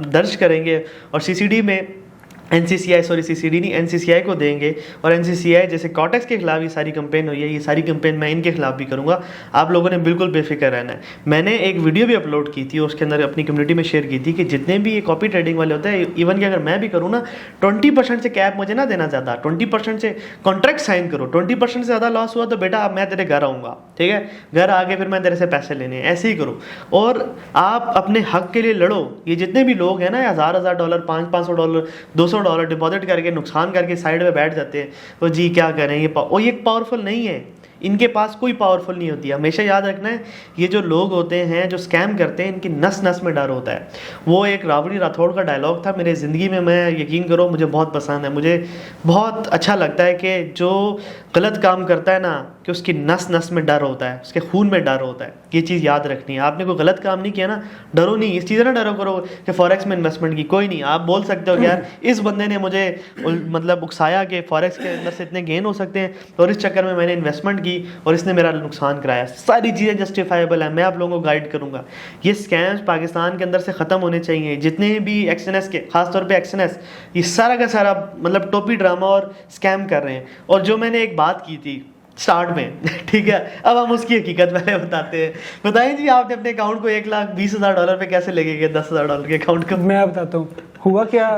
दर्ज करेंगे और सीसीडी में सीसीडी नहीं एनसीसीआई को देंगे और एनसीसीआई जैसे कॉटेक्स के खिलाफ ये सारी कंपेन हुई है, ये सारी कंपेन मैं इनके खिलाफ भी करूंगा। आप लोगों ने बिल्कुल बेफिक्र रहना है। मैंने एक वीडियो भी अपलोड की थी, उसके अंदर अपनी कम्युनिटी में शेयर की थी कि जितने भी ये कॉपी ट्रेडिंग वाले होते हैं, इवन कि अगर मैं भी करूँ ना 20% से कैप मुझे ना देना ज़्यादा, 20% से कॉन्ट्रैक्ट साइन करो, 20% से ज़्यादा लॉस हुआ तो बेटा मैं तेरे घर आऊँगा, ठीक है, घर आके फिर मैं तेरे से पैसे लेने, ऐसे ही करो और आप अपने हक के लिए लड़ो। ये जितने भी लोग हैं ना $1000 $500 $200 डिपॉजिट करके नुकसान करके साइड में बैठ जाते हैं, वो जी क्या करें, ये पावरफुल नहीं है, इनके पास कोई पावरफुल नहीं होती है। हमेशा याद रखना है ये जो लोग होते हैं जो स्कैम करते हैं इनकी नस नस में डर होता है। वो एक राबड़ी राठौड़ का डायलॉग था मेरे ज़िंदगी में, मैं यकीन करो मुझे बहुत पसंद है, मुझे बहुत अच्छा लगता है कि जो गलत काम करता है ना कि उसकी नस नस में डर होता है, उसके खून में डर होता है। ये चीज़ याद रखनी है। आपने कोई गलत काम नहीं किया ना, डरो नहीं, इस चीज़ ना डरो करो कि फॉरेक्स में इन्वेस्टमेंट की, कोई नहीं। आप बोल सकते हो कि यार इस बंदे ने मुझे मतलब उकसाया कि फॉरेक्स के अंदर से इतने गेन हो सकते हैं और इस चक्कर में मैंने इन्वेस्टमेंट की और इसने मेरा नुकसान कराया। सारी चीज़ें जस्टिफाइबल है, मैं आप लोगों को गाइड करूँगा। ये स्कैम्स पाकिस्तान के अंदर से ख़त्म होने चाहिए। जितने भी एक्सएनएस के, खासतौर पे एक्सएनएस, ये सारा का सारा मतलब टोपी ड्रामा और स्कैम कर रहे हैं। और जो मैंने एक बात की थी स्टार्ट में ठीक है, अब हम उसकी हकीकत पहले बताते हैं। बताइए जी आपने अपने अकाउंट को $1,20,000 पे कैसे लेके गए $10,000 के अकाउंट को? मैं बताता हूँ हुआ क्या।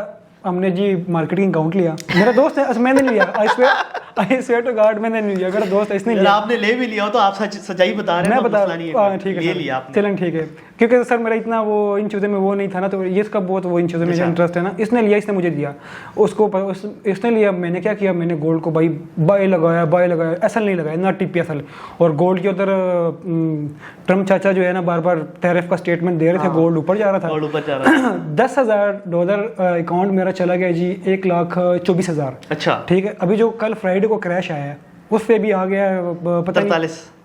हमने जी मार्केटिंग अकाउंट लिया, मेरा दोस्त है, मैंने नहीं लिया, आई स्वेयर टू गॉड मैंने नहीं लिया, मेरा दोस्त है इसने लिया। आपने ले भी लिया हो तो आप सच्चाई बता रहे हैं, मैं बता ठीक है, ये लिया आपने। चलें ठीक है, क्योंकि सर मेरा इतना वो इन चीज़ों में वो नहीं था ना, तो ये इसका बहुत वो इन चीज़ों में इंटरेस्ट है ना, इसने लिया, इसने मुझे दिया इसने लिया। मैंने क्या किया, मैंने गोल्ड को बाय लगाया, एसल नहीं लगाया ना, टीपी एसल। और गोल्ड के उधर ट्रम्प चाचा जो है ना बार बार टैरिफ का स्टेटमेंट दे रहे थे, गोल्ड ऊपर जा रहा था। $10,000 अकाउंट मेरा चला गया जी 1,24,000। अच्छा ठीक है, अभी जो कल फ्राइडे को क्रैश आया है उस पे भी आ गया पता नहीं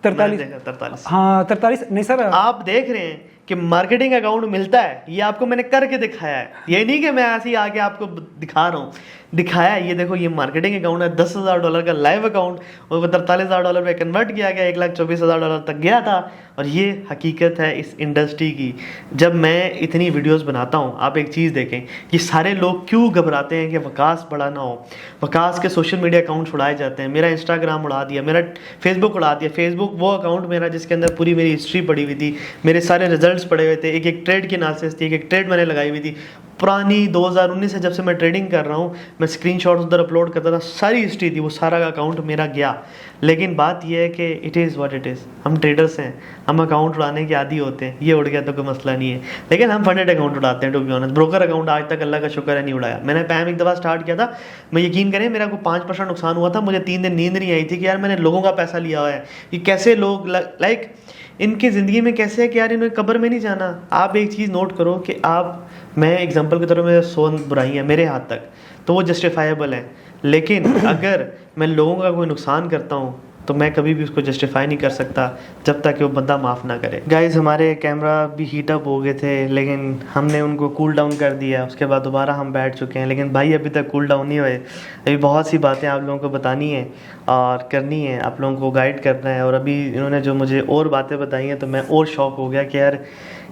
43। हाँ 43 नहीं सर, आप देख रहे हैं कि मार्केटिंग अकाउंट मिलता है, ये आपको मैंने करके दिखाया है, ये नहीं कि मैं ऐसे ही आके आपको दिखा रहा हूँ, दिखाया है। ये देखो ये मार्केटिंग अकाउंट है, $10,000 का लाइव अकाउंट, और वो $43,000 में कन्वर्ट किया गया, $1,24,000 तक गया था। और ये हकीकत है इस इंडस्ट्री की। जब मैं इतनी वीडियोस बनाता हूँ, आप एक चीज़ देखें कि सारे लोग क्यों घबराते हैं कि वकास बड़ा ना हो। वकास के सोशल मीडिया अकाउंट्स उड़ाए जाते हैं, मेरा इंस्टाग्राम उड़ा दिया, मेरा फेसबुक उड़ा दिया। फेसबुक वो अकाउंट मेरा जिसके अंदर पूरी मेरी हिस्ट्री पड़ी हुई थी, मेरे सारे रिजल्ट्स पड़े हुए थे, एक एक ट्रेड की एनालिसिस थी, एक ट्रेड मैंने लगाई हुई थी पुरानी 2019 से, जब से मैं ट्रेडिंग कर रहा हूँ, मैं स्क्रीनशॉट्स उधर अपलोड करता था, सारी हिस्ट्री थी, वो सारा का अकाउंट मेरा गया। लेकिन बात यह है कि it is what it is, हम ट्रेडर्स हैं, हम अकाउंट उड़ाने के आदी होते हैं। ये उड़ गया तो कोई मसला नहीं है, लेकिन हम फंडेड अकाउंट उड़ाते हैं। To be honest, broker account आज तक अल्लाह का शुक्र है नहीं उड़ाया। मैंने पैम एक दफ़ा स्टार्ट किया था, मैं यकीन करें मेरा को 5% नुकसान हुआ था, मुझे 3 दिन नींद नहीं आई थी कि यार मैंने लोगों का पैसा लिया हुआ है, कि कैसे लोग लाइक इनकी ज़िंदगी में कैसे है कि यार इन्हें कब्र में नहीं जाना। आप एक चीज़ नोट करो कि आप, मैं एग्जांपल की तरह, मेरे 100 बुराई है मेरे हाथ तक, तो वो जस्टिफाइबल है। लेकिन अगर मैं लोगों का कोई नुकसान करता हूँ तो मैं कभी भी उसको जस्टिफाई नहीं कर सकता जब तक कि वो बंदा माफ़ ना करे। गाइज़ हमारे कैमरा भी हीट अप हो गए थे, लेकिन हमने उनको कूल डाउन कर दिया, उसके बाद दोबारा हम बैठ चुके हैं। लेकिन भाई अभी तक कूल डाउन नहीं हुए, अभी बहुत सी बातें आप लोगों को बतानी है और करनी है, आप लोगों को गाइड करना है। और अभी इन्होंने जो मुझे और बातें बताई हैं तो मैं और शॉक हो गया कि यार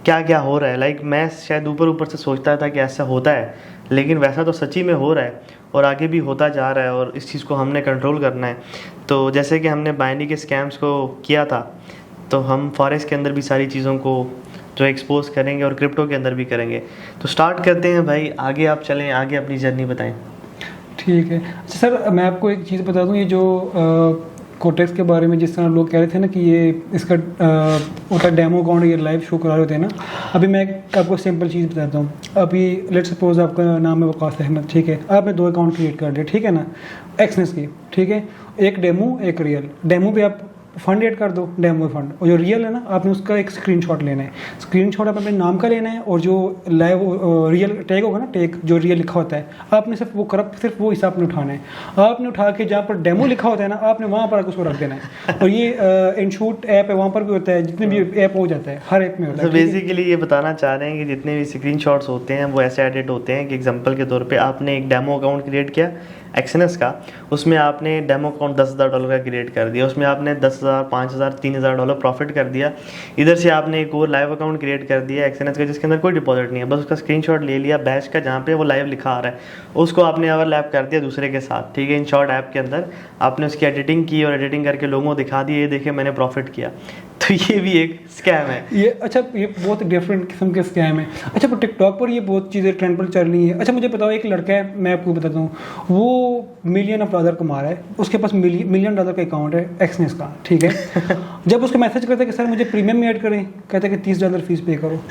क्या क्या हो रहा है। लाइक मैं शायद ऊपर से सोचता था कि ऐसा होता है, लेकिन वैसा तो सच्ची में हो रहा है और आगे भी होता जा रहा है, और इस चीज़ को हमने कंट्रोल करना है। तो जैसे कि हमने बाइनरी के स्कैम्स को किया था, तो हम फॉरेक्स के अंदर भी सारी चीज़ों को जो एक्सपोज करेंगे और क्रिप्टो के अंदर भी करेंगे। तो स्टार्ट करते हैं भाई, आगे आप चलें, आगे अपनी जर्नी बताएं। ठीक है। अच्छा सर, मैं आपको एक चीज़ बता दूं, ये जो कोटेक्स के बारे में जिस तरह लोग कह रहे थे ना कि ये इसका उसका डेमो अकाउंट ये लाइव शो करा रहे थे ना, अभी मैं आपको सिंपल चीज़ बताता हूँ। अभी लेट्स सपोज आपका नाम है वकास अहमद, ठीक है, आपने 2 अकाउंट क्रिएट कर दिए, ठीक है ना, एक्सनेस की, ठीक है, एक डेमो एक रियल। डेमो पे आप फंड ऐड कर दो, डेमो फंड, और जो रियल है ना आपने उसका एक स्क्रीनशॉट लेना है। स्क्रीनशॉट आप अपने नाम का लेना है, और जो लाइव रियल टैग होगा ना, टैग जो रियल लिखा होता है, आपने सिर्फ वो हिसाब में उठाना है। आपने उठा के जहाँ पर डेमो लिखा होता है ना, आपने वहाँ पर उसको रख देना है। और ये इनशूट ऐप है, वहाँ पर भी होता है, जितने भी ऐप हो जाता है, हर ऐप में होता है। तो बेसिकली ये बताना चाह रहे हैं कि जितने भी स्क्रीनशॉट्स होते हैं वो ऐसे एडिट होते हैं कि एग्जांपल के तौर पे आपने एक डेमो अकाउंट क्रिएट किया एक्सएनएस का, उसमें आपने डेमो अकाउंट $10,000 का क्रिएट कर दिया, उसमें आपने 10,000, 5,000, $3,000 प्रॉफिट कर दिया। इधर से आपने एक और लाइव अकाउंट क्रिएट कर दिया एक्सएनएस का, जिसके अंदर कोई डिपॉजिट नहीं है, बस उसका स्क्रीनशॉट ले लिया बैच का जहाँ पे वो लाइव लिखा आ रहा है, उसको आपने ओवरलैप कर दिया दूसरे के साथ, ठीक है। इन शॉर्ट ऐप के अंदर आपने उसकी एडिटिंग की और एडिटिंग करके लोगों को दिखा दिया, ये देखिए मैंने प्रॉफिट किया। तो ये भी एक स्कैम है ये। अच्छा, ये बहुत डिफरेंट किस्म के स्कैम है। अच्छा, पर टिकटॉक पर ये बहुत चीज़ें ट्रेंड पर चल रही है। अच्छा, मुझे बताओ, एक लड़का है, मैं आपको बताता हूँ, वो $1 मिलियन कमा रहा है, उसके पास $1 मिलियन का अकाउंट है एक्सनेस का, ठीक है। जब उसको मैसेज करते हैं कि सर मुझे प्रीमियम में ऐड करें, कहते हैं कि $30 फीस पे करो।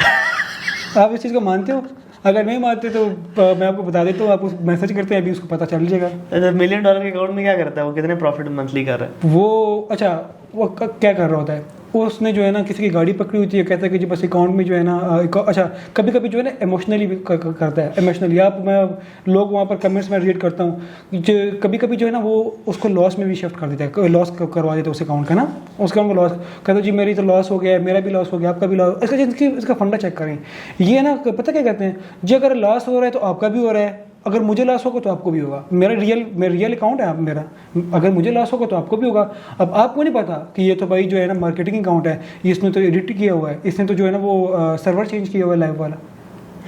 आप इस चीज़ को मानते हो? अगर नहीं मानते तो मैं आपको बता देता हूँ, आप उस मैसेज करते हैं, अभी उसको पता चल जाएगा। $1 मिलियन के अकाउंट में क्या करता है वो, कितने प्रॉफिट मंथली कर रहा है वो? अच्छा, वो क्या कर रहा होता है, उसने जो है ना किसी की गाड़ी पकड़ी होती है, कहता है कि जी बस अकाउंट में जो है ना अच्छा, कभी कभी जो है ना इमोशनली भी करता है। इमोशनली मैं लोग वहाँ पर कमेंट्स में रीड करता हूँ, जो कभी कभी जो है ना वो उसको लॉस में भी शिफ्ट कर देता है, लॉस करवा देता है उस अकाउंट का ना, उस अकाउंट को लॉस कहता है जी मेरी तो लॉस हो गया है, मेरा भी लॉस हो गया, आपका भी लॉस। इसका फंडा चेक करें, ये ना पता क्या कहते हैं जी, अगर लॉस हो रहा है तो आपका भी हो रहा है, अगर मुझे लॉस होगा तो आपको भी होगा। मेरा रियल अकाउंट है मेरा, अगर मुझे लॉस होगा तो आपको भी होगा। अब आपको नहीं पता कि ये तो भाई जो है ना मार्केटिंग अकाउंट है, इसने तो एडिट किया हुआ है, इसने तो जो है ना वो सर्वर चेंज किया हुआ है लाइव वाला,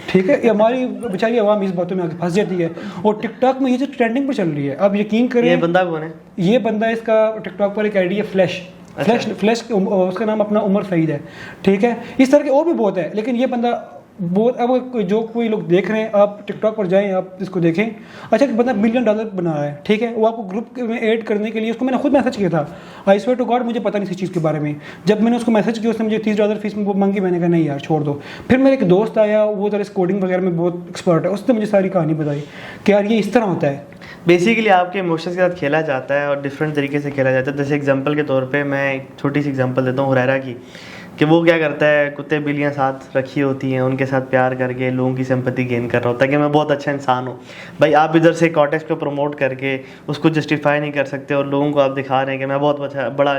ठीक है। ये हमारी बेचारी आवाम इस बातों में आगे फंस जाती है। और टिकटॉक में ये जो ट्रेंडिंग पर चल रही है, आप यकीन करें। ये बंदा कौन है? ये बंदा, इसका टिकटॉक पर एक आईडी है फ्लैश, उसका नाम अपना उमर सईद है, ठीक है। इस तरह के और भी बहुत है, लेकिन ये बंदा बहुत, अब जो कोई लोग देख रहे हैं, आप टिकटॉक पर जाएं, आप इसको देखें। अच्छा, एक बंदा $1 मिलियन बना रहा है, ठीक है, वो आपको ग्रुप में ऐड करने के लिए, उसको मैंने खुद मैसेज किया था। आई स्वेयर टू गॉड मुझे पता नहीं इस चीज़ के बारे में। जब मैंने उसको मैसेज किया, उसने मुझे $30 फीस में वो मांगी, मैंने कहा नहीं यार छोड़ दो। फिर मेरा एक दोस्त आया, वो जरा कोडिंग वगैरह में बहुत एक्सपर्ट है, उसने मुझे सारी कहानी बताई कि यार ये इस तरह होता है। बेसिकली आपके इमोशंस के साथ खेला जाता है और डिफरेंट तरीके से खेला जाता है। जैसे एग्जांपल के तौर पे मैं एक छोटी सी एग्जांपल देता हूँ हुरैरा की, कि वो क्या करता है, कुत्ते बिल्लियाँ साथ रखी होती हैं, उनके साथ प्यार करके लोगों की सिंपैथी गेन कर रहा होता है कि मैं बहुत अच्छा इंसान हूँ। भाई आप इधर से कॉटेक्स को प्रमोट करके उसको जस्टिफाई नहीं कर सकते और लोगों को आप दिखा रहे हैं कि मैं बहुत अच्छा बड़ा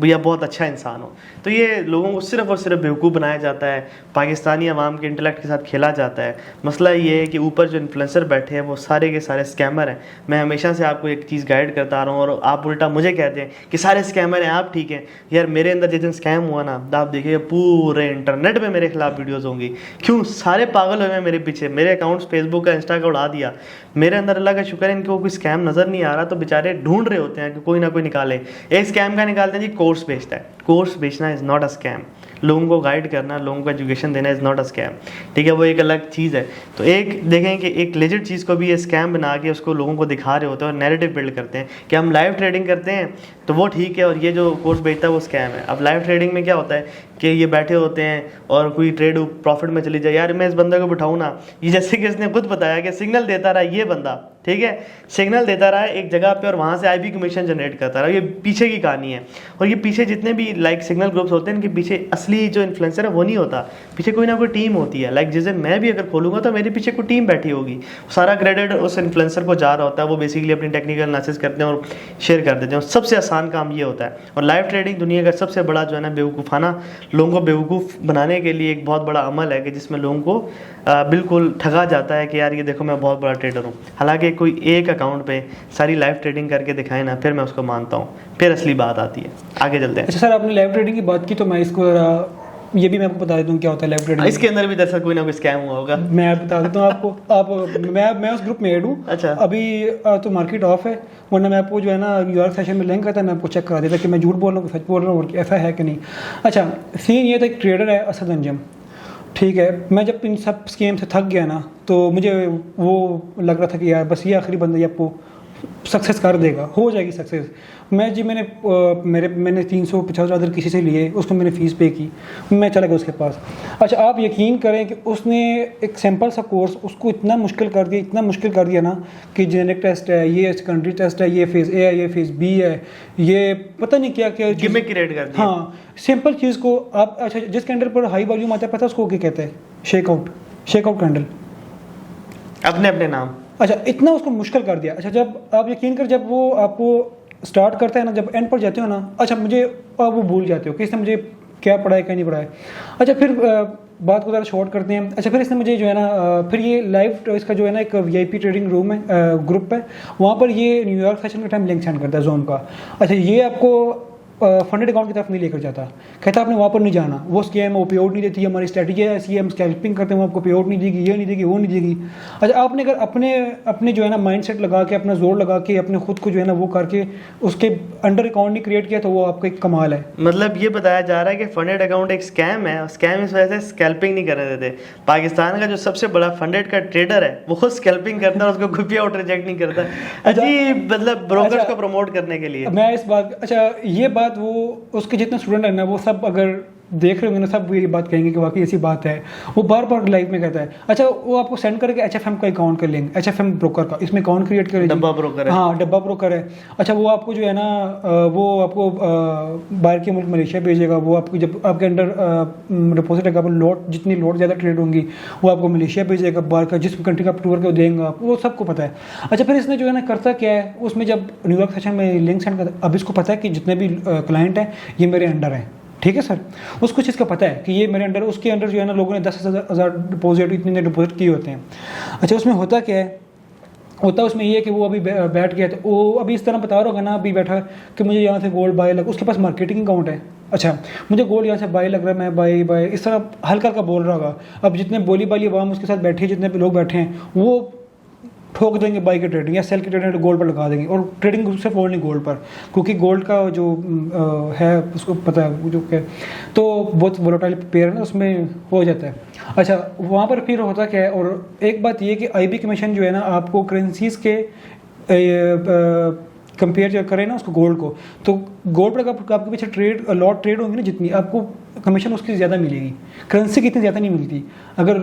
भैया बहुत अच्छा इंसान हूँ। तो ये लोगों को सिर्फ और सिर्फ बेवकूफ़ बनाया जाता है, पाकिस्तानी अवाम के इंटेलेक्ट के साथ खेला जाता है। मसला ये है कि ऊपर जो इन्फ्लुएंसर बैठे हैं वो सारे के सारे स्कैमर हैं। मैं हमेशा से आपको एक चीज़ गाइड करता आ रहा हूँ और आप उल्टा मुझे कहते हैं कि सारे स्कैमर हैं, आप ठीक हैं। यार मेरे अंदर जिस दिन स्कैम हुआ ना, आप देखिए पूरे इंटरनेट में मेरे खिलाफ वीडियोज़ होंगी। क्यों? सारे पागल हुए हैं मेरे पीछे, मेरे अकाउंट्स फेसबुक का, इंस्टा का उड़ा दिया। मेरे अंदर अल्लाह का शुक्र है इनको कोई स्कैम नज़र नहीं आ रहा, तो बेचारे ढूंढ रहे होते हैं कि कोई ना कोई निकाले। एक स्कैम का निकालते हैं जी, कोर्स बेचता है। कोर्स बेचना इज़ नॉट अ स्कैम। लोगों को गाइड करना, लोगों को एजुकेशन देना इज़ नॉट अ स्कैम, ठीक है, वो एक अलग चीज़ है। तो एक देखें कि एक लेजिट चीज़ को भी ये स्कैम बना के उसको लोगों को दिखा रहे होते हैं और नैरेटिव बिल्ड करते हैं कि हम लाइव ट्रेडिंग करते हैं तो वो ठीक है और ये जो कोर्स बेचता है वो स्कैम है। अब लाइव ट्रेडिंग में क्या होता है कि ये बैठे होते हैं और कोई ट्रेड प्रॉफिट में चली जाए, यार मैं इस बंदे को बिठाऊँ ना, ये जैसे कि इसने खुद बताया कि सिग्नल देता रहा ये बंदा, ठीक है, सिग्नल देता रहा एक जगह पे और वहाँ से आईबी कमीशन जनरेट करता रहा। ये पीछे की कहानी है। और ये पीछे जितने भी लाइक सिग्नल ग्रुप्स होते हैं इनके पीछे असली जो इन्फ्लुएंसर है वो नहीं होता, पीछे कोई ना कोई टीम होती है। लाइक जिस दिन मैं भी अगर खोलूँगा तो मेरे पीछे कोई टीम बैठी होगी, सारा क्रेडिट उस इन्फ्लुएंसर को जा रहा होता है। वो बेसिकली अपनी टेक्निकल एनालिसिस करते हैं और शेयर कर देते हैं। सबसे आसान काम ये होता है। और लाइव ट्रेडिंग दुनिया का सबसे बड़ा जो है ना बेवकूफ़ाना, लोगों को बेवकूफ़ बनाने के लिए एक बहुत बड़ा अमल है कि जिसमें लोगों को बिल्कुल ठगा जाता है कि यार ये देखो मैं बहुत बड़ा ट्रेडर हूँ। हालांकि कोई एक अकाउंट पे सारी लाइव ट्रेडिंग करके दिखाए ना, फिर मैं उसको मानता हूँ, फिर असली बात आती है। आगे चलते हैं। अच्छा सर, आपने लाइव ट्रेडिंग की बात की तो मैं इसको ये भी मैं आपको बता देता हूँ क्या होता है लाइव ट्रेडिंग। इसके अंदर भी दरअसल कोई ना कोई स्कैम हुआ होगा। मैं बता देता हूँ आपको। आप मैं उस ग्रुप में ऐड हूँ। अच्छा। अभी तो मार्केट ऑफ है, वरना मैं आपको जो है ना न्यूयॉर्क सेशन में लिंक आता है, मैं आपको चेक करा देता कि मैं झूठ बोल रहा हूँ सच बोल रहा हूँ और ऐसा है कि नहीं। अच्छा, सीन ये था, एक ट्रेडर है असद अंजम, ठीक है। मैं जब इन सब स्कीम से थक गया ना, तो मुझे वो लग रहा था कि यार बस ये आखिरी बंदा ये आपको सक्सेस कर देगा, हो जाएगी सक्सेस। मैंने 350 डॉलर किसी से लिए, उसको मैंने फ़ीस पे की, मैं चला गया उसके पास। अच्छा, आप यकीन करें कि उसने एक सिंपल सा कोर्स उसको इतना मुश्किल कर दिया ना कि जेनेरिक टेस्ट है, ये सेकेंडरी टेस्ट है, ये फेज़ ए है, ये फेज़ बी है, ये पता नहीं क्या क्या गिमिक क्रिएट कर दिया। हाँ, सिंपल चीज़ को आप, अच्छा जिस कैंडल पर हाई वॉल्यूम आता है पता है उसको क्या कहते हैं? शेकआउट कैंडल, अपने नाम। अच्छा इतना उसको मुश्किल कर दिया। अच्छा, जब आप यकीन कर, जब वो आपको स्टार्ट करता है ना, जब एंड पर जाते हो ना, अच्छा मुझे आप वो भूल जाते हो कि इसने मुझे क्या पढ़ाया क्या नहीं पढ़ाया। अच्छा, फिर बात को ज़रा शॉर्ट करते हैं। अच्छा, फिर इसने मुझे जो है ना फिर ये लाइव इसका जो है ना एक VIP ट्रेडिंग रूम है, ग्रुप है, वहाँ पर ये न्यूयॉर्क सेशन के टाइम लिंक सेंड करता है ज़ूम का। अच्छा, ये आपको फंडेड अकाउंट की तरफ नहीं लेकर जाता, कहता आपने वहाँ पर नहीं जाना, वो स्कैम, वो पे आउट नहीं देती, हमारी स्ट्रैटेजी है ऐसी है, हम स्कैल्पिंग करते हैं, वो आपको पे आउट नहीं देगी, ये नहीं देगी, वो नहीं देगी। अच्छा, आपने अगर अपने जो है ना माइंडसेट लगा के, अपना जोर लगा के, अपने खुद को जो है ना वो करके उसके अंडर अकाउंट नहीं क्रिएट किया, तो वो आपका एक कमाल है। मतलब ये बताया जा रहा है कि फंडेड अकाउंट एक स्कैम है, और स्कैम इस वजह से स्कैल्पिंग नहीं करने देते। पाकिस्तान का जो सबसे बड़ा फंडेड का ट्रेडर है वो खुद स्कैल्पिंग करता है, उसको कोई पे आउट रिजेक्ट नहीं करता। अजीब, मतलब ब्रोकर्स को प्रमोट करने के लिए। मैं इस बात, अच्छा ये बात वो उसके जितने स्टूडेंट है ना, वो सब अगर देख रहे होंगे ना, सब ये बात कहेंगे कि वाकई ऐसी बात है। वो बार बार लाइव में कहता है। अच्छा, वो आपको सेंड करके HFM का अकाउंट कर लेंगे, HFM ब्रोकर का, इसमें अकाउंट क्रिएट करें, डब्बा ब्रोकर है। हाँ, डब्बा ब्रोकर है। अच्छा, वो आपको जो है ना वो आपको बाहर के मुल्क मलेशिया भेजेगा, वो आपको जब आपके अंडर डिपॉजिट है, लॉट जितनी लॉट ज़्यादा ट्रेड होंगी वो आपको मलेशिया भेजेगा, बाहर का जिस कंट्री का टूर के देंगे आप, वो सबको पता है। अच्छा, फिर इसने जो है ना करता क्या है, उसमें जब न्यूयॉर्क सेशन में लिंक सेंड करता, अब इसको पता है कि जितने भी क्लाइंट हैं ये मेरे अंडर हैं, ठीक है सर। उसको चीज़ का पता है कि ये मेरे अंडर, उसके अंडर जो है ना लोगों ने 10,000 डिपॉजिट इतने डिपॉजिट किए होते हैं। अच्छा, उसमें होता क्या है, होता उसमें ये है कि वो अभी बैठ गया, तो वो अभी इस तरह बता रहा होगा ना, अभी बैठा कि मुझे यहाँ से गोल्ड बाय लग, उसके पास मार्केटिंग अकाउंट है। अच्छा, मुझे गोल्ड यहाँ से बाय लग रहा है, मैं बाय इस तरह हल्का हल्का बोल रहा होगा। अब जितने बोली बाली आवाम उसके साथ बैठे, जितने भी लोग बैठे हैं, वो ठोक देंगे बाई की ट्रेडिंग या सेल की ट्रेडिंग गोल्ड पर लगा देंगे, और ट्रेडिंग सिर्फ और नहीं गोल्ड पर, क्योंकि गोल्ड का जो है उसको पता है जो कि तो बहुत वोलेटाइल पेयर है ना, उसमें हो जाता है। अच्छा, वहाँ पर फिर होता क्या है, और एक बात ये कि IB कमीशन जो है ना आपको करेंसीज के कंपेयर जब करें ना उसको गोल्ड को, तो गोल्ड पर आपके पीछे लॉट ट्रेड होंगी ना जितनी, आपको कमीशन उसकी ज़्यादा मिलेगी, करेंसी की इतनी ज़्यादा नहीं मिलती। अगर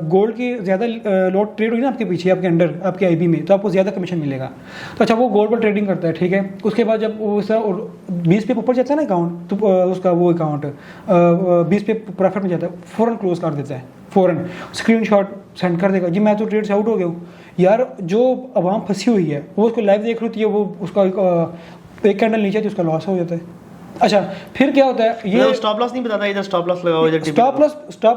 गोल्ड की ज़्यादा लॉट ट्रेड होगी ना आपके पीछे, आपके अंडर, आपके IB में, तो आपको ज़्यादा कमीशन मिलेगा। तो अच्छा, वो गोल्ड पर ट्रेडिंग करता है, ठीक है। उसके बाद जब वो 20 पे ऊपर जाता है ना अकाउंट, तो उसका वो अकाउंट 20 पे प्रॉफिट में जाता है, फ़ौरन क्लोज कर देता है, फ़ौरन स्क्रीनशॉट सेंड कर देगा, जी मैं तो ट्रेड से आउट हो गया हूँ। यार, जो आवाम फंसी हुई है वो उसको लाइव देख रही होती है, वो उसका एक कैंडल नीचे तो उसका लॉस हो जाता है। अच्छा, फिर क्या होता है, ये स्टॉप लॉस नहीं बताता, इधर स्टॉप लॉस लगाओ, इधर स्टॉप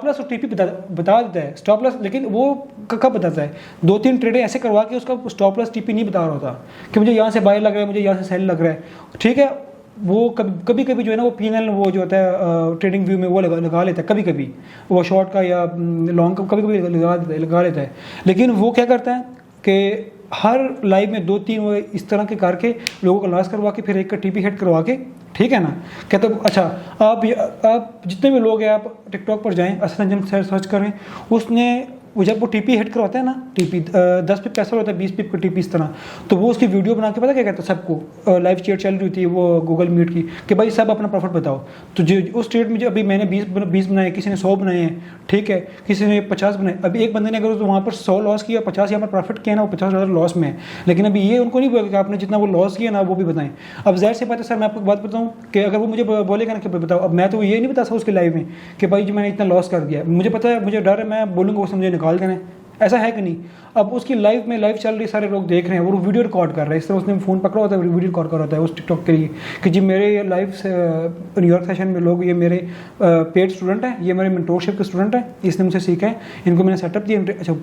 लॉस और TP बता देता है, स्टॉप लॉस, लेकिन वो कब बताता है, 2-3 ट्रेडें ऐसे करवा के उसका स्टॉप लॉस TP नहीं बता रहा होता कि मुझे यहाँ से बाय लग रहा है, मुझे यहाँ से सेल लग रहा है, ठीक है। वो कभी कभी जो है ना वो PNL वो जो होता है ट्रेडिंग व्यू में वो लगा लेता है, कभी कभी वो शॉर्ट का या लॉन्ग का कभी कभी लगा लेता है। लेकिन वो क्या करता है कि हर लाइव में 2-3 वो इस तरह के करके लोगों को लॉस करवा के फिर एक का TP हेड करवा के, ठीक है ना, कहते अच्छा आप जितने भी लोग हैं आप टिकटॉक पर जाएं, असद अंजम सर्च करें, उसने वो जब वो TP हेड करवाता है ना, TP 10 पिप पैसा होता है, 20 पिप का TP इस तरह, तो वो उसकी वीडियो बना के पता क्या कहता है सबको, लाइव चैट चल रही होती है वो गूगल मीट की, कि भाई सब अपना प्रॉफिट बताओ। तो जो उस ट्रेड में जो अभी मैंने 20 बनाए, किसी ने 100 बनाए हैं, ठीक है, किसी ने 50 बनाए। अभी एक बंदे ने अगर तो वहाँ पर 100 लॉस किया, 50 यहाँ पर प्रॉफिट किया ना, वो $50 लॉस में है। लेकिन अभी ये उनको नहीं बोलेगा कि आपने जितना वो लॉस किया ना वो भी बताएं। अब ज़ाहिर सी बात है सर, मैं आपको बात बताऊँ कि अगर वो मुझे बोलेगा ना कि बताओ, अब मैं तो ये नहीं बता सकता उसके लाइव में कि भाई जी मैंने इतना लॉस कर दिया, मुझे पता है, मुझे डर है, मैं बोलूँगा वो मुझे निकाल देना, ऐसा है कि नहीं। अब उसकी लाइव चल रही, सारे लोग देख रहे हैं, और वो वीडियो रिकॉर्ड कर रहा है, इस तरह उसने फ़ोन पकड़ा होता है, वीडियो रिकॉर्ड कर होता है उस टिकटॉक के लिए कि जी मेरे लाइव से न्यूयॉर्क सेशन में लोग, ये मेरे पेड स्टूडेंट हैं, ये मेरे मेंटोरशिप के स्टूडेंट हैं, इसने मुझसे सीखा है, इनको मैंने सेटअप दिया। अच्छा,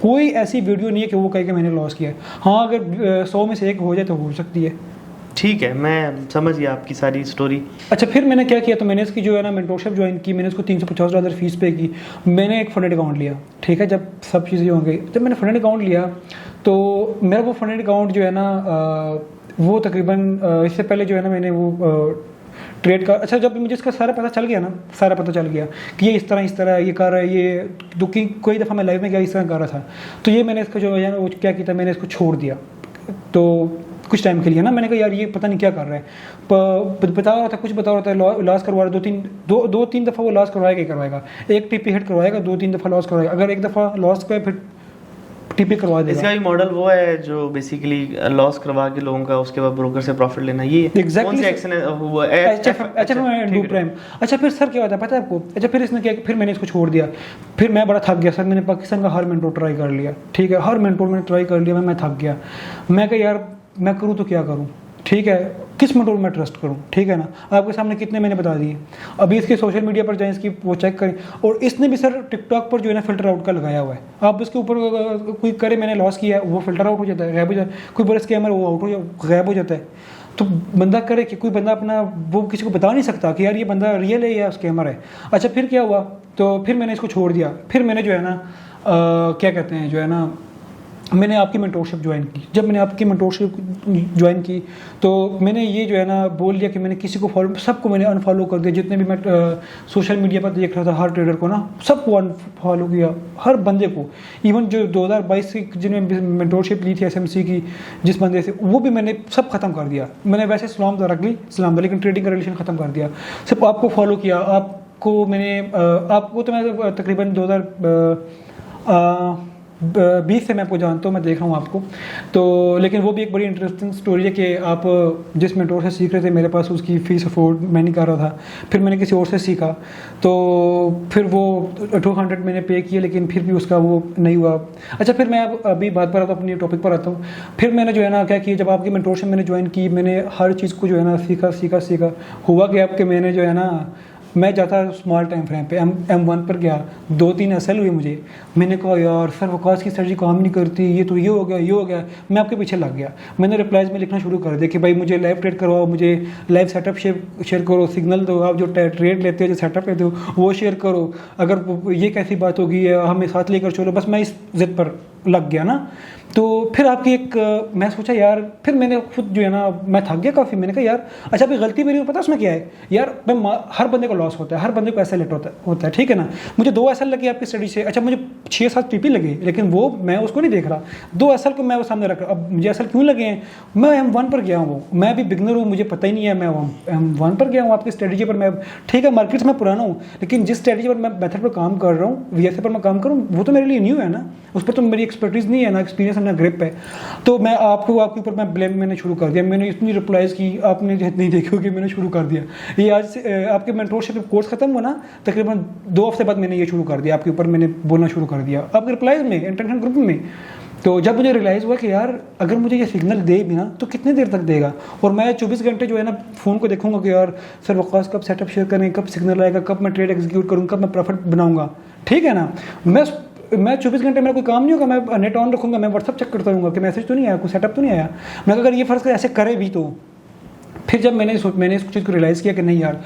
कोई ऐसी वीडियो नहीं है कि वो कहे कि मैंने लॉस किया। हाँ, अगर 100 में से एक हो जाए तो हो सकती है, ठीक है, मैं समझ गया आपकी सारी स्टोरी। अच्छा, फिर मैंने क्या किया, तो मैंने इसकी जो है ना मेंटोरशिप ज्वाइन की, मैंने इसको $350 फीस पे की, मैंने एक फंडेड अकाउंट लिया, ठीक है। जब सब चीज़ें हो गई, जब मैंने फंडेड अकाउंट लिया तो मेरा वो फंडेड अकाउंट जो है ना वो तकरीबन इससे पहले जो है ना मैंने वो ट्रेड का, अच्छा जब मुझे इसका सारा पता चल गया ना, सारा पता चल गया कि ये इस तरह ये कर रहा है, ये तो कोई दफ़ा मैं लाइव में गया इस तरह कर रहा था, तो ये मैंने इसका जो है ना वो क्या किया, मैंने इसको छोड़ दिया। तो कुछ टाइम के लिए ना मैंने कहा यार ये पता नहीं क्या कर रहा है, बता रहा था कुछ बता रहा था, लॉस करवा रहा, दो तीन दफ़ा वो लॉस करवाएगा ही करवाएगा, एक टीपी हिट करवाएगा, 2-3 दफ़ा लॉस करवाएगा, अगर एक दफ़ा लॉस कर फिर टीपी करवा देगा। इसका भी मॉडल वो है जो बेसिकली लॉस करवा के लोगों का उसके बाद ब्रोकर से प्रॉफिट लेना, ये एग्जैक्टली कौन सी एक्शन है वो डू प्राइम। अच्छा फिर सर क्या होता है पता है आपको, अच्छा फिर इसने क्या, फिर मैंने इसको छोड़ दिया, फिर मैं बड़ा थक गया सर, मैंने पाकिस्तान का हर मेंटोर ट्राई कर लिया, ठीक है, हर मेंटोर मैंने ट्राई कर लिया, मैं थक गया, मैं कहा यार मैं करूँ तो क्या करूँ, ठीक है, किस मेंटोर में ट्रस्ट करूँ, ठीक है ना। आपके सामने कितने मैंने बता दिए, अभी इसके सोशल मीडिया पर जाएं, इसकी वो चेक करें, और इसने भी सर टिकटॉक पर जो है ना फिल्टर आउट का लगाया हुआ है, आप इसके ऊपर कोई करे मैंने लॉस किया है वो फिल्टर आउट हो जाता है, गायब हो जाता है, कोई बड़ा स्कैमर वो आउट हो गायब हो जाता है। तो बंदा करे कि कोई बंदा अपना वो किसी को बता नहीं सकता कि यार ये बंदा रियल है या स्कैमर है। अच्छा फिर क्या हुआ, तो फिर मैंने इसको छोड़ दिया, फिर मैंने जो है ना क्या कहते हैं जो है ना मैंने आपकी मेंटोरशिप ज्वाइन की। जब मैंने आपकी मेंटोरशिप ज्वाइन की तो मैंने ये जो है ना बोल दिया कि मैंने किसी को फॉलो, सबको मैंने अनफॉलो कर दिया, जितने भी मैं सोशल मीडिया पर देख रहा था हर ट्रेडर को ना, सबको अनफॉलो किया, हर बंदे को, इवन जो 2022 की जिन्होंने मेंटोरशिप ली थी SMC की जिस बंदे से, वो भी मैंने सब खत्म कर दिया। मैंने वैसे सलाम तो रख ली, सलाम लेकिन ट्रेडिंग का रिलेशन ख़त्म कर दिया, सिर्फ आपको फॉलो किया, आपको मैंने आपको तो मैं तकरीबन 2020 से मैं आपको जानता हूँ, मैं देख रहा हूँ आपको, तो लेकिन वो भी एक बड़ी इंटरेस्टिंग स्टोरी है कि आप जिस मेंटोर से सीख रहे थे, मेरे पास उसकी फ़ीस अफोर्ड मैं नहीं कर रहा था, फिर मैंने किसी और से सीखा, तो फिर वो 200 मैंने पे किया, लेकिन फिर भी उसका वो नहीं हुआ। अच्छा फिर मैं अभी बात पर आता हूँ, अपनी टॉपिक पर आता हूँ। फिर मैंने जो है ना क्या किया, जब आपकी मेंटोरशिप मैंने ज्वाइन की, मैंने हर चीज़ को जो है ना सीखा। हुआ कि आपके मैंने जो है ना, मैं जाता स्मॉल टाइम फ्रेम पे M1 पर गया, 2-3 SL हुए मुझे, मैंने कहा यार सर वकास की स्ट्रेटजी काम नहीं करती, ये तो ये हो गया, मैं आपके पीछे लग गया। मैंने रिप्लाइज में लिखना शुरू कर दिया कि भाई मुझे लाइव ट्रेड करवाओ, मुझे लाइव सेटअप शेयर करो, सिग्नल दो, आप जो ट्रेड लेते हो जो सेटअप लेते हो वो शेयर करो, अगर ये कैसी बात होगी हमें साथ लेकर चलो, बस मैं इस जिद पर लग गया ना। तो फिर आपकी एक मैं सोचा यार, फिर मैंने खुद जो है ना मैं थक गया काफ़ी, मैंने कहा यार अच्छा अभी गलती मेरी पता उसमें क्या है यार, मैं हर बंदे को लॉस होता है, हर बंदे को ऐसा लेट होता है, ठीक है ना। मुझे 2 SL लगे आपकी स्टडी से, अच्छा मुझे 6-7 TP लगे, लेकिन वो मैं उसको नहीं देख रहा, 2 SL को मैं वो सामने रख रहा। अब मुझे SL क्यों लगे हैं, मैं M1 पर गया हूँ, मैं भी बिगनर हूँ, मुझे पता ही नहीं है, मैं M1 पर गया हूँ आपकी स्ट्रेटजी पर। मैं ठीक है मार्केट्स में पुराना हूँ, लेकिन जिस स्ट्रेटजी पर मैं मेथड पर काम कर रहा हूँ, VSA पर मैं काम कर रहा हूँ, वो तो मेरे लिए न्यू है ना, उस पर तो मेरी एक्सपर्टीज़ नहीं है, ना एक्सपीरियंस है ना ग्रिप है। तो मैं आपके ऊपर मैं ब्लेम मैंने शुरू कर दिया, मैंने इतनी रिप्लाइज की, आपने नहीं देखी होगी, मैंने शुरू कर दिया। ये आज से आपके मेंटोरशिप कोर्स खत्म हुआ ना, तकरीबन 2 हफ्ते बाद मैंने ये शुरू कर दिया, आपके ऊपर मैंने बोलना शुरू कर दिया आपके रिप्लाइज में, इंटेंशन ग्रुप में। तो जब मुझे रियलाइज़ हुआ कि यार अगर मुझे ये सिग्नल दे भी ना तो कितनी देर तक देगा, और मैं 24 घंटे जो है ना फ़ोन को देखूंगा कि यार सर वकास कब सेटअप शेयर करें, कब सिग्नल आएगा, कब मैं ट्रेड एग्जीक्यूट करूँ, कब मैं प्रॉफिट बनाऊंगा, ठीक है ना। मैं 24 घंटे मेरा कोई काम नहीं होगा, मैं नेट ऑन रखूँगा, मैं व्हाट्सअप चेक करता रहूँगा कि मैसेज तो नहीं आया, कोई सेटअप तो नहीं आया। मैं अगर ये फ़र्ज़ ऐसे करे भी तो फिर जब मैंने इस चीज़ को रियलाइज़ किया कि नहीं यार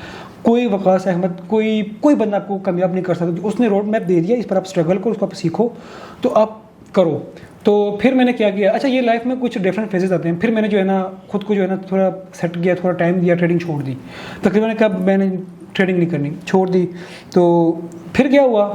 कोई वकास अहमद कोई बंदा आपको कामयाब नहीं कर सकता, उसने रोड मैप दे दिया, इस पर आप स्ट्रगल करो, उसको आप सीखो तो आप करो। तो फिर मैंने क्या किया, अच्छा ये लाइफ में कुछ डिफरेंट फेजेस आते हैं, फिर मैंने जो है ना खुद को जो है ना थोड़ा सेट किया, थोड़ा टाइम दिया, ट्रेडिंग छोड़ दी, तकरीबन कब मैंने ट्रेडिंग नहीं करनी छोड़ दी। तो फिर क्या हुआ,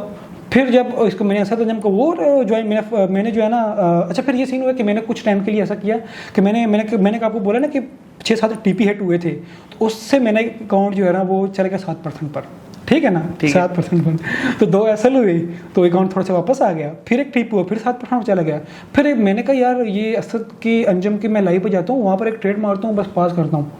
फिर जब इसको मैंने ऐसा जब वो ज्वाइन मैंने जो है ना अच्छा फिर ये सीन हुआ कि मैंने कुछ टाइम के लिए ऐसा किया कि मैंने आपको बोला ना कि 6-7 TP हिट हुए थे, तो उससे मैंने अकाउंट जो है ना वो चला गया 7% पर, ठीक है ना, 7% पर। तो 2 SL हुई तो अकाउंट थोड़ा सा वापस आ गया, फिर एक TP हुआ, फिर 7% चला गया। फिर मैंने कहा यार ये असद की अंजम की मैं लाइव पर जाता हूँ, वहाँ पर एक ट्रेड मारता हूँ, बस पास करता हूँ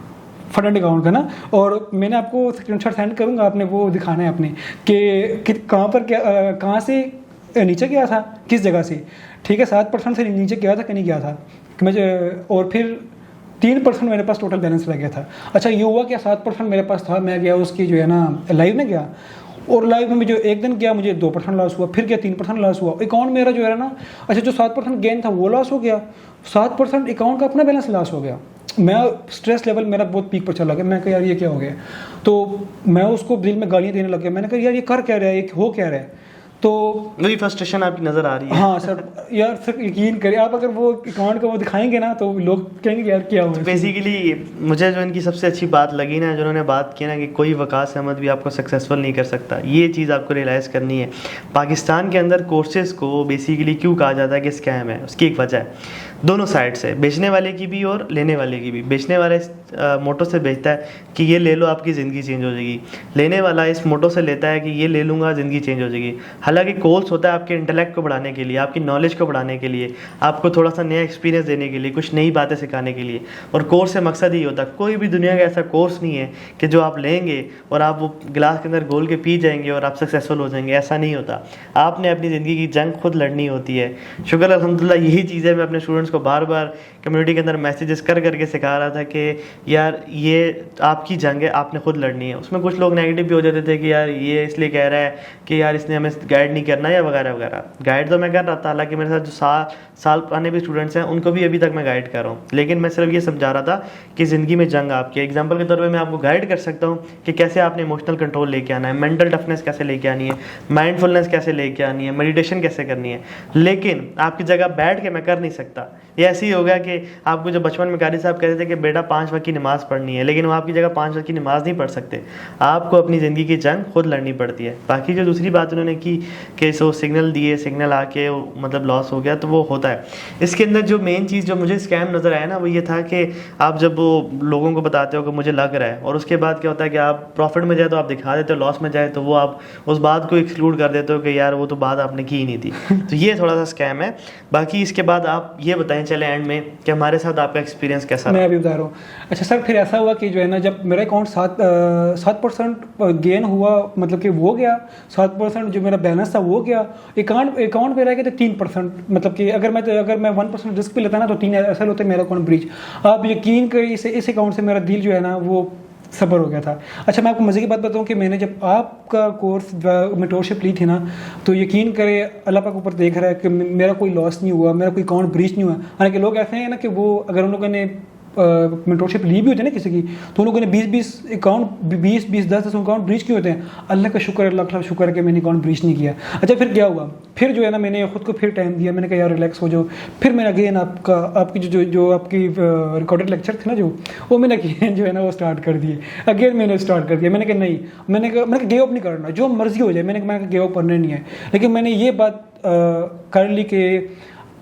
फंडेड अकाउंट का ना, और मैंने आपको स्क्रीनशॉट सेंड करूँगा, आपने वो दिखाना है अपने कि कहाँ पर क्या कहाँ से नीचे गया था, किस जगह से, ठीक है 7% से नीचे गया था कि नहीं गया था कि मुझे, और फिर 3% मेरे पास टोटल बैलेंस रह गया था। अच्छा ये हुआ कि 7% मेरे पास था, मैं गया उसकी जो है ना लाइव में गया, और लाइफ में जो एक दिन गया मुझे 2% लॉस हुआ, फिर क्या 3% लॉस हुआ। अकाउंट मेरा जो है ना, अच्छा जो 7% गेन था वो लॉस हो गया, 7% अकाउंट का अपना बैलेंस लॉस हो गया। मैं स्ट्रेस लेवल मेरा बहुत पीक पर चला गया। मैं कहा यार ये क्या हो गया, तो मैं उसको दिल में गालियाँ देने लग गया। मैंने कहा यार ये कर क्या रहा है, ये हो क्या रहा है। तो वही फ्रस्ट्रेशन आपकी नज़र आ रही है। हाँ सर, यार सर यकीन करिए आप, अगर वो अकाउंट को वो दिखाएंगे ना तो लोग कहेंगे यार क्या हुआ। बेसिकली मुझे जो इनकी सबसे अच्छी बात लगी ना, जिन्होंने बात की ना कि कोई वकास अहमद भी आपको सक्सेसफुल नहीं कर सकता, ये चीज़ आपको रियलाइज़ करनी है। पाकिस्तान के अंदर कोर्सेज़ को बेसिकली क्यों कहा जाता है कि स्कैम है, उसकी एक वजह है दोनों साइड से, बेचने वाले की भी और लेने वाले की भी। बेचने वाला इस मोटो से बेचता है कि ये ले लो आपकी ज़िंदगी चेंज हो जाएगी, लेने वाला इस मोटो से लेता है कि ये ले लूँगा ज़िंदगी चेंज हो जाएगी। हालांकि कोर्स होता है आपके इंटेलेक्ट को बढ़ाने के लिए, आपकी नॉलेज को बढ़ाने के लिए, आपको थोड़ा सा नया एक्सपीरियंस देने के लिए, कुछ नई बातें सिखाने के लिए। और कोर्स से मकसद ही होता है, कोई भी दुनिया का ऐसा कोर्स नहीं है कि जो आप लेंगे और आप वो गिलास के अंदर घोल के पी जाएंगे और आप सक्सेसफुल हो जाएंगे, ऐसा नहीं होता। आपने अपनी ज़िंदगी की जंग खुद लड़नी होती है। शुक्र अल्हम्दुलिल्लाह यही चीज़ है, मैं अपने स्टूडेंट्स को बार बार कम्युनिटी के अंदर मैसेजेस कर करके सिखा रहा था कि यार ये आपकी जंग है, आपने खुद लड़नी है। उसमें कुछ लोग नेगेटिव भी हो जाते थे कि यार ये इसलिए कह रहा है कि यार इसने हमें गाइड नहीं करना या वगैरह वगैरह। गाइड तो मैं कर रहा था, हालांकि मेरे साथ जो साल पुराने भी स्टूडेंट्स हैं उनको भी अभी तक मैं गाइड कर रहा हूँ, लेकिन मैं सिर्फ ये समझा रहा था कि ज़िंदगी में जंग आपकी। एग्जाम्पल के तौर पर मैं आपको गाइड कर सकता हूँ कि कैसे आपने इमोशनल कंट्रोल लेके आना है, मेंटल टफनेस कैसे लेके आनी है, माइंडफुलनेस कैसे लेके आनी है, मेडिटेशन कैसे करनी है। लेकिन आपकी जगह बैठ के मैं कर नहीं सकता। ये ऐसे ही होगा कि आपको जो बचपन में कारी साहब कहते थे कि बेटा 5 वक्त की नमाज़ पढ़नी है, लेकिन वो आपकी जगह 5 वक्त की नमाज़ नहीं पढ़ सकते। आपको अपनी ज़िंदगी की जंग खुद लड़नी पड़ती है। बाकी जो दूसरी बात उन्होंने की कि सो सिग्नल दिए, सिग्नल आके मतलब लॉस हो गया, तो वो होता है। इसके अंदर जो मेन चीज़ जो मुझे स्कैम नज़र आया ना, वो ये था कि आप जब वो लोगों को बताते हो कि मुझे लग रहा है, और उसके बाद क्या होता है कि आप प्रॉफिट में जाए तो आप दिखा देते हो, लॉस में जाए तो वो आप उस बात को एक्सक्लूड कर देते हो कि यार वो तो बात आपने की ही नहीं थी। तो ये थोड़ा सा स्कैम है। बाकी इसके बाद आप ये बताएं चले एंड में कि हमारे साथ आपका एक्सपीरियंस कैसा रहा? मैं अभी बता रहा हूँ। अच्छा सर, फिर ऐसा हुआ कि जो है ना, जब मेरा अकाउंट 7% गेन हुआ, मतलब कि वो गया 7%, जो मेरा बैलेंस था वो गया। अकाउंट पे रह गया तो 3%, मतलब कि अगर मैं 1% रिस्क पे लेता ना तो 3 ऐसा होता है मेरा अकाउंट ब्रीच। आप यकीन करिए इस अकाउंट से मेरा दिल जो है ना वो सबर हो गया था। अच्छा मैं आपको मज़े की बात बताऊं कि मैंने जब आपका कोर्स मेंटोरशिप ली थी ना, तो यकीन करें अल्लाह पाक ऊपर देख रहा है कि मेरा कोई लॉस नहीं हुआ, मेरा कोई अकाउंट ब्रीच नहीं हुआ। हालांकि लोग ऐसे हैं ना कि वो अगर उन लोगों ने मेंटोरशिप ली भी होती है ना किसी की, तो उन लोगों ने 20 अकाउंट 10 अकाउंट ब्रीच किए होते हैं। अल्लाह का शुक्र, अल्लाह का शुक्र है कि मैंने अकाउंट ब्रीच नहीं किया। अच्छा फिर क्या हुआ, फिर जो है ना मैंने खुद को फिर टाइम दिया, मैंने कहा यार रिलैक्स हो जाओ। फिर मैंने अगेन आपकी जो आपकी रिकॉर्डेड लेक्चर थे ना वो मैंने अगेन जो है ना वो स्टार्ट कर दिए। अगेन मैंने स्टार्ट कर दिया। मैंने कहा नहीं, मैंने कहा गिव अप नहीं करना, जो मर्जी हो जाए। मैंने गिव अप करना नहीं है। लेकिन मैंने ये बात कर ली कि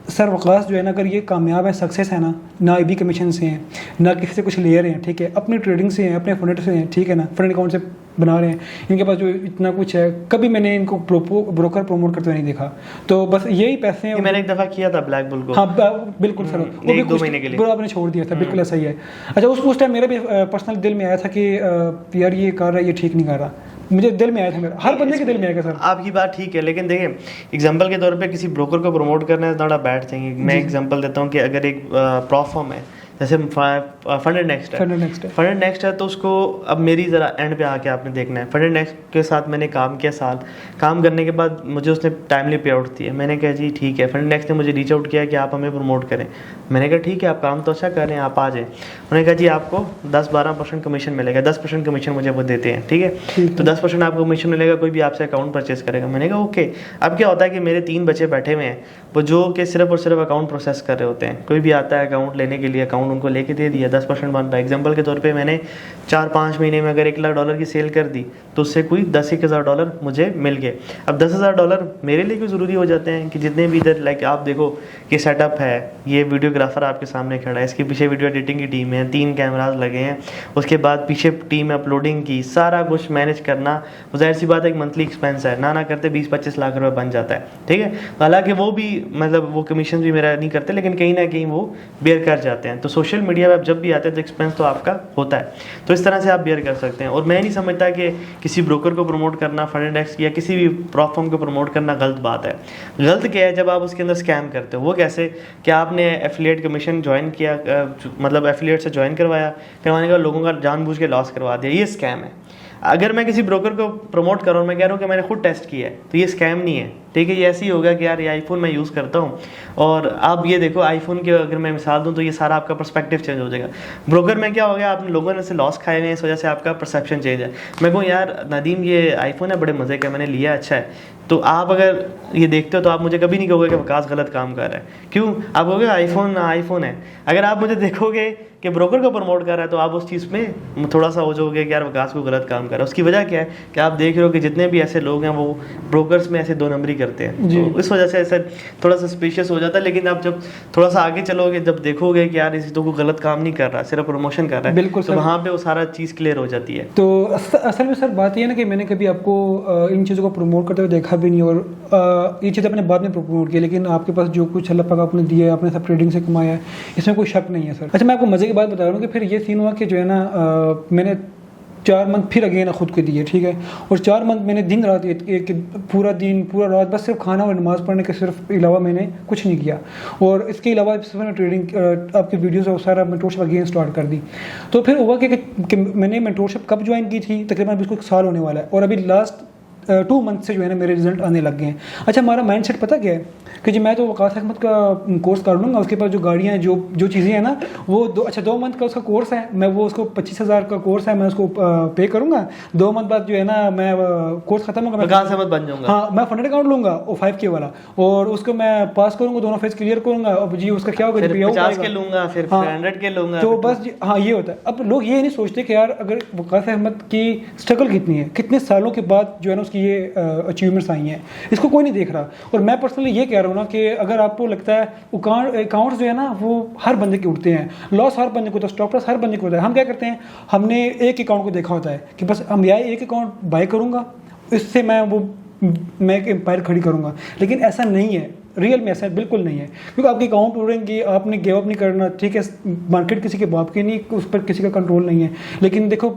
सर वकास जो है ना, अगर ये कामयाब है, सक्सेस है ना IB कमीशन से हैं, ना किसी से कुछ ले रहे हैं, ठीक है, अपनी ट्रेडिंग से हैं, अपने फंड से हैं, ठीक है ना, फंड अकाउंट से बना रहे हैं, इनके पास जो इतना कुछ है, कभी मैंने इनको ब्रोकर प्रमोट करते हुए नहीं देखा। तो बस यही पैसे हैं। मैंने एक दफ़ा किया था ब्लैक बुल को। हाँ बिल्कुल सर, वो भी 2 महीने के लिए आपने छोड़ दिया था, बिल्कुल ऐसा ही है। अच्छा उस टाइम मेरा भी पर्सनल दिल में आया था कि यार ये कर रहा है, ये ठीक नहीं कर रहा। मुझे दिल में आया था, मेरा हर बंदे के दिल में आएगा सर। आपकी बात ठीक है, लेकिन देखिए एग्जांपल के तौर पे किसी ब्रोकर को प्रमोट करना है नॉट अ बैड थिंग। मैं एग्जांपल देता हूँ कि अगर एक प्रोफॉर्म है, जैसे फंडेड नेक्स्ट है तो उसको अब मेरी ज़रा एंड पे आके आपने देखना है। फंडेड नेक्स्ट के साथ मैंने काम किया, साल काम करने के बाद मुझे उसने टाइमली पे आउट दिया। मैंने कहा जी ठीक है। फंडेड नेक्स्ट ने मुझे रीच आउट किया कि आप हमें प्रमोट करें। मैंने कहा ठीक है, आप काम तो अच्छा कर रहे हैं, आप आ जाएँ। उन्होंने कहा जी आपको 10-12% कमीशन मिलेगा, 10% कमीशन मुझे वो देते हैं, ठीक है, तो 10% आपको कमीशन मिलेगा, कोई भी आपसे अकाउंट परचेस करेगा। मैंने कहा ओके। अब क्या होता है कि मेरे 3 बच्चे बैठे हुए हैं, वो जो कि सिर्फ और सिर्फ अकाउंट प्रोसेस कर रहे होते हैं। कोई भी आता है अकाउंट लेने के लिए, अकाउंट उनको लेके दे दिया, 10% बन रहा है। एग्जाम्पल के तौर पे मैंने 4-5 महीने में अगर $1,00,000 की सेल कर दी तो उससे कोई $10,000 मुझे मिल गए। अब $10,000 मेरे लिए क्यों ज़रूरी हो जाते हैं कि जितने भी इधर लाइक आप देखो कि सेटअप है, ये वीडियोग्राफर आपके सामने खड़ा है, इसके पीछे वीडियो एडिटिंग की टीम है, 3 कैमराज लगे हैं, उसके बाद पीछे टीम है अपलोडिंग की, सारा कुछ मैनेज करना जाहिर सी बात है एक मंथली एक्सपेंस है, ना करते 20-25 लाख रुपए बन जाता है, ठीक है। हालांकि वो भी मतलब वो कमीशन भी मेरा नहीं करते, लेकिन कहीं ना कहीं वो बेयर कर जाते हैं। तो सोशल मीडिया पर आप जब भी आते हैं तो एक्सपेंस तो आपका होता है, तो इस तरह से आप बेयर कर सकते हैं। और मैं नहीं समझता कि किसी ब्रोकर को प्रमोट करना, फंड इंडेक्स या किसी भी प्लेटफॉर्म को प्रमोट करना गलत बात है। गलत क्या है, जब आप उसके अंदर स्कैम करते हो। वो कैसे कि आपने एफिलिएट कमीशन ज्वाइन किया, मतलब एफिलिएट से ज्वाइन करवाने का लोगों का जानबूझ के लॉस करवा दिया, ये स्कैम है। अगर मैं किसी ब्रोकर को प्रमोट कर रहा हूँ, मैं कह रहा हूँ कि मैंने खुद टेस्ट किया है, तो ये स्कैम नहीं है, ठीक है। ये ऐसे ही होगा कि यार ये आईफोन मैं यूज़ करता हूँ, और आप ये देखो आईफोन के अगर मैं मिसाल दूँ तो ये सारा आपका पर्सपेक्टिव चेंज हो जाएगा। ब्रोकर में क्या हो गया, आपने लोगों ने से लॉस खाए हुए हैं, इस वजह से आपका परसेप्शन चेंज है। मैं कहूँ यार नदीम ये आईफोन है बड़े मज़े का, मैंने लिया अच्छा है, तो आप अगर ये देखते हो तो आप मुझे कभी नहीं कहोगे कि वकास गलत काम कर रहा है। क्यों? आप कहोगे आईफोन है। अगर आप मुझे देखोगे कि ब्रोकर को प्रमोट कर रहा है तो आप उस चीज़ में थोड़ा सा हो जाओगे कि यार वकास को गलत काम कर रहा है। उसकी वजह क्या है कि आप देख रहे हो कि जितने भी ऐसे लोग हैं वो ब्रोकर्स में ऐसे 2 नंबरी करते हैं, तो इस वजह से ऐसे थोड़ा सस्पिशियस हो जाता है। लेकिन आप जब थोड़ा सा आगे चलोगे, जब देखोगे कि यार इसी तो को गलत काम नहीं कर रहा, सिर्फ प्रमोशन कर रहा है, बिल्कुल तो वहाँ पे वो सारा चीज़ क्लियर हो जाती है। तो असल में सर बात ये है ना कि मैंने कभी आपको इन चीज़ों को प्रमोट करते हुए देखा भी नहीं, और ये चीज़ अपने बाद में प्रमोट की, लेकिन आपके पास जो कुछ अल्लाह पाक आपने दिया है, आपने सब ट्रेडिंग से कमाया है, इसमें कोई शक नहीं है सर। अच्छा, मैं आपको मज़े की बात बता रहा हूँ कि फिर ये सीन हुआ कि जो है ना मैंने 4 मंथ फिर अगेन खुद को दिए, ठीक है, और 4 मंथ मैंने दिन रात एक पूरा दिन पूरा रात बस सिर्फ खाना और नमाज़ पढ़ने के सिर्फ अलावा मैंने कुछ नहीं किया, और इसके अलावा मैंने ट्रेडिंग आपकी वीडियोस और सारा मेंटोरशिप अगेन स्टार्ट कर दी। तो फिर हुआ कि मैंने मेंटोरशिप कब ज्वाइन की थी, तकरीबन अभी इसको 1 साल होने वाला है, और अभी लास्ट 2 मंथ से जो है ना मेरे रिजल्ट आने लग गए हैं। अच्छा, हमारा माइंड सेट पता क्या है कि जी मैं तो वकास अहमद का कोर्स कर लूँगा, उसके पास जो गाड़ियाँ हैं, जो चीज़ें हैं ना, वो 2 मंथ का उसका कोर्स है, मैं वो उसको 25,000 का कोर्स है, मैं उसको पे करूँगा। 2 मंथ बाद जो है ना मैं कोर्स खत्म होगा, वकास अहमद बन जाऊँगा। हाँ, मैं फंडेड अकाउंट लूँगा और 5K वाला, और उसको मैं पास करूँगा, दोनों फेज क्लियर करूँगा, और जी उसका क्या होगा, 50 के लूँगा, फिर 100 के लूँगा, तो बस हाँ ये होता है। अब लोग ये नहीं सोचते कि यार अगर वकास अहमद की स्ट्रगल कितनी है, कितने सालों के बाद जो है ना उसकी ये अचीवमेंट्स आई हैं, इसको कोई नहीं देख रहा। और मैं पर्सनली ये कह रहा हूँ ना कि अगर आपको लगता है अकाउंट्स जो है ना वो हर बंदे के उठते हैं, लॉस हर बंदे को होता है, स्टॉप लॉस हर बंदे को होता है। हम क्या करते हैं, हमने एक अकाउंट को देखा होता है कि बस हम या एक अकाउंट बाय करूँगा, इससे मैं एक एम्पायर खड़ी करूँगा, लेकिन ऐसा नहीं है। रियल में ऐसा बिल्कुल नहीं है, क्योंकि आपके अकाउंट उड़ेंगे, आपने गिव अप नहीं करना, ठीक है। मार्केट किसी के बाप की नहीं, उस पर किसी का कंट्रोल नहीं है, लेकिन देखो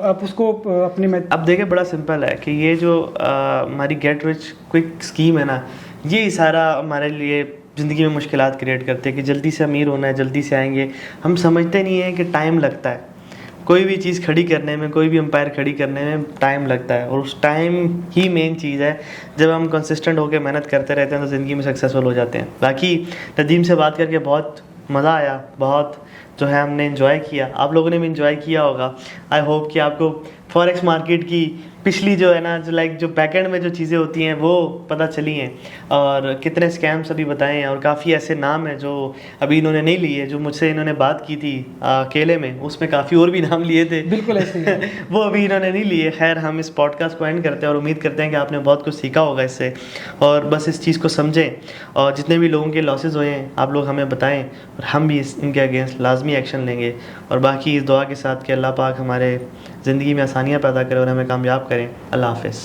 आप उसको अपने में अब देखिए बड़ा सिंपल है कि ये जो हमारी गेट रिच क्विक स्कीम है ना, ये सारा हमारे लिए ज़िंदगी में मुश्किलात क्रिएट करते हैं कि जल्दी से अमीर होना है, जल्दी से आएंगे। हम समझते नहीं हैं कि टाइम लगता है, कोई भी चीज़ खड़ी करने में, कोई भी एम्पायर खड़ी करने में टाइम लगता है, और उस टाइम ही मेन चीज़ है। जब हम कंसिस्टेंट होकर मेहनत करते रहते हैं तो ज़िंदगी में सक्सेसफुल हो जाते हैं। बाकी नदीम से बात करके बहुत मज़ा आया, बहुत जो है हमने इन्जॉय किया, आप लोगों ने भी इन्जॉय किया होगा। आई होप कि आपको फॉरेक्स मार्केट की पिछली जो है ना, जो बैकएंड में जो चीज़ें होती हैं वो पता चली हैं, और कितने स्कैम्स अभी बताए हैं, और काफ़ी ऐसे नाम हैं जो अभी इन्होंने नहीं लिए, जो मुझसे इन्होंने बात की थी अकेले में, उसमें काफ़ी और भी नाम लिए थे, बिल्कुल ऐसे ही है। वो अभी इन्होंने नहीं लिए। खैर, हम इस पॉडकास्ट को एंड करते हैं और उम्मीद करते हैं कि आपने बहुत कुछ सीखा होगा इससे, और बस इस चीज़ को समझें, और जितने भी लोगों के लॉसेज हुए हैं आप लोग हमें बताएं, और हम भी इनके अगेंस्ट लाजमी एक्शन लेंगे। और बाकी इस दुआ के साथ कि अल्लाह पाक हमारे ज़िंदगी में आसानियाँ पैदा करें और हमें कामयाब करें। अल्लाह हाफ़िज़।